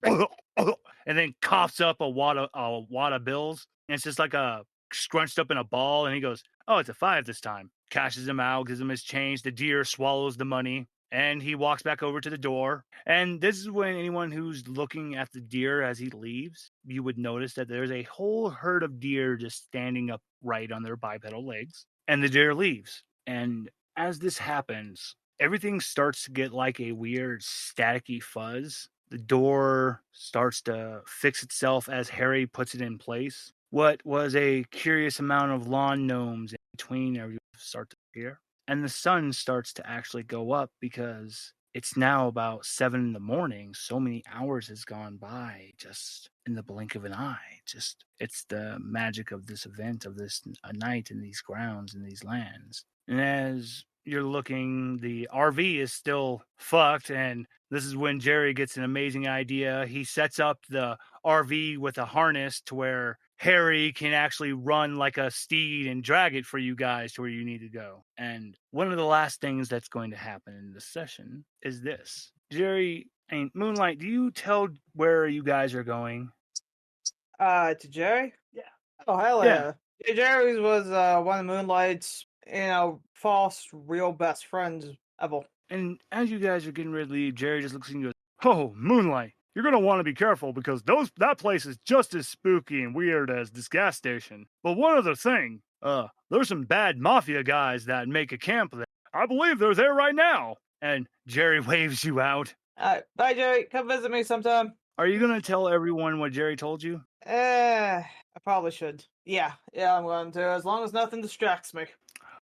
and then coughs up a wad of bills. And it's just like a scrunched up in a ball. And he goes, oh, it's a $5 this time. Cashes him out, gives him his change. The deer swallows the money, and he walks back over to the door. And this is when anyone who's looking at the deer as he leaves, you would notice that there's a whole herd of deer just standing upright on their bipedal legs. And the deer leaves. And as this happens, everything starts to get like a weird staticky fuzz. The door starts to fix itself as Harry puts it in place. What was a curious amount of lawn gnomes in between everyone start to appear. And the sun starts to actually go up because it's now about 7 in the morning. So many hours has gone by just in the blink of an eye. Just it's the magic of this event, of this a night in these grounds, in these lands. And as you're looking, the RV is still fucked, and this is when Jerry gets an amazing idea. He sets up the RV with a harness to where Harry can actually run like a steed and drag it for you guys to where you need to go. And one of the last things that's going to happen in this session is this. Jerry and Moonlight, do you tell where you guys are going? To Jerry? Yeah. Oh, hell Yeah. yeah. Jerry's was one of Moonlight's, false real best friends ever. And as you guys are getting ready to leave, Jerry just looks at you and goes, oh, Moonlight, you're going to want to be careful because that place is just as spooky and weird as this gas station. But one other thing, there's some bad mafia guys that make a camp there. I believe they're there right now. And Jerry waves you out. Bye, Jerry. Come visit me sometime. Are you going to tell everyone what Jerry told you? I probably should. Yeah, I'm going to, as long as nothing distracts me.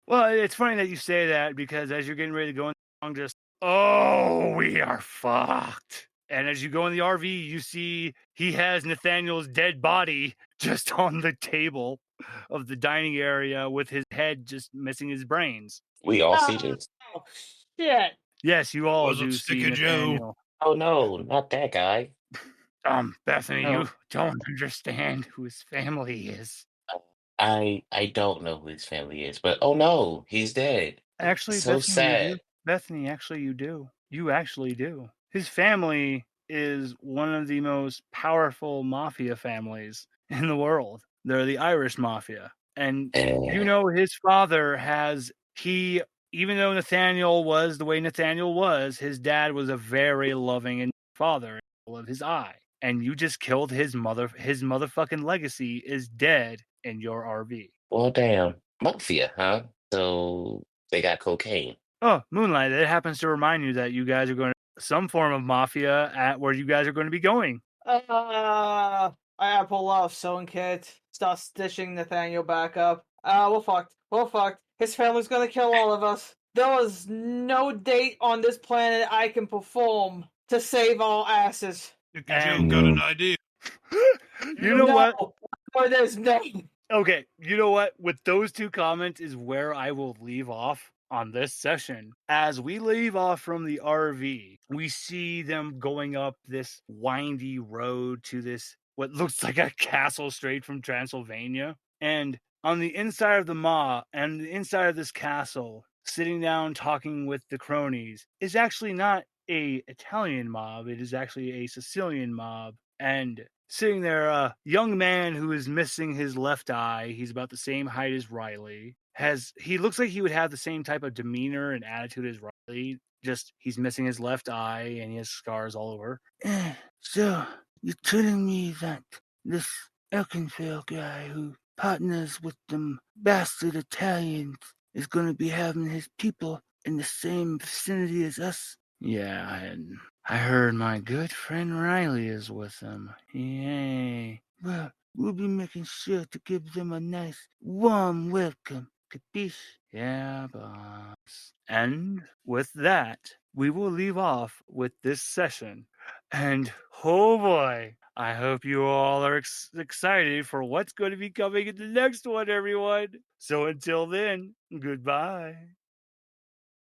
Well, it's funny that you say that because as you're getting ready to go in the song, just, oh, we are fucked. And as you go in the RV, you see he has Nathaniel's dead body just on the table of the dining area with his head just missing his brains. We all see this. Oh, shit. Yes, you all Wasn't do see Sticky Joe. Nathaniel. Oh no, not that guy. Bethany, Oh. you don't understand who his family is. I don't know who his family is, but oh no, he's dead. Actually, So Bethany, you do. sad. Bethany, actually, you do. You actually do. His family is one of the most powerful mafia families in the world. They're the Irish mafia. And you know his father even though Nathaniel was the way Nathaniel was, his dad was a very loving and father of his eye. And you just killed his mother. His motherfucking legacy is dead in your RV. Well, damn. Mafia, huh? So they got cocaine. Oh, Moonlight, it happens to remind you that you guys are going to some form of mafia at where you guys are going to be going. I gotta pull out a sewing kit, start stitching Nathaniel back up. We're fucked. We're fucked. His family's gonna kill all of us. There was no date on this planet I can perform to save our asses. Sticky Joe got an idea. You know what? Or there's no. Okay, you know what? With those two comments is where I will leave off on this session. As we leave off from the RV, we see them going up this windy road to this, what looks like a castle straight from Transylvania. And on the inside of the maw and the inside of this castle, sitting down talking with the cronies, is actually not a Italian mob. It is actually a Sicilian mob. And sitting there, a young man who is missing his left eye. He's about the same height as Riley. He looks like he would have the same type of demeanor and attitude as Riley. Just he's missing his left eye and he has scars all over. So you're telling me that this Elkinfeld guy who partners with them bastard Italians is going to be having his people in the same vicinity as us? Yeah, and I heard my good friend Riley is with them. Yay. Well, we'll be making sure to give them a nice, warm welcome. Yeah, boss. And with that, we will leave off with this session. And oh boy, I hope you all are excited for what's going to be coming in the next one, everyone. So until then, goodbye.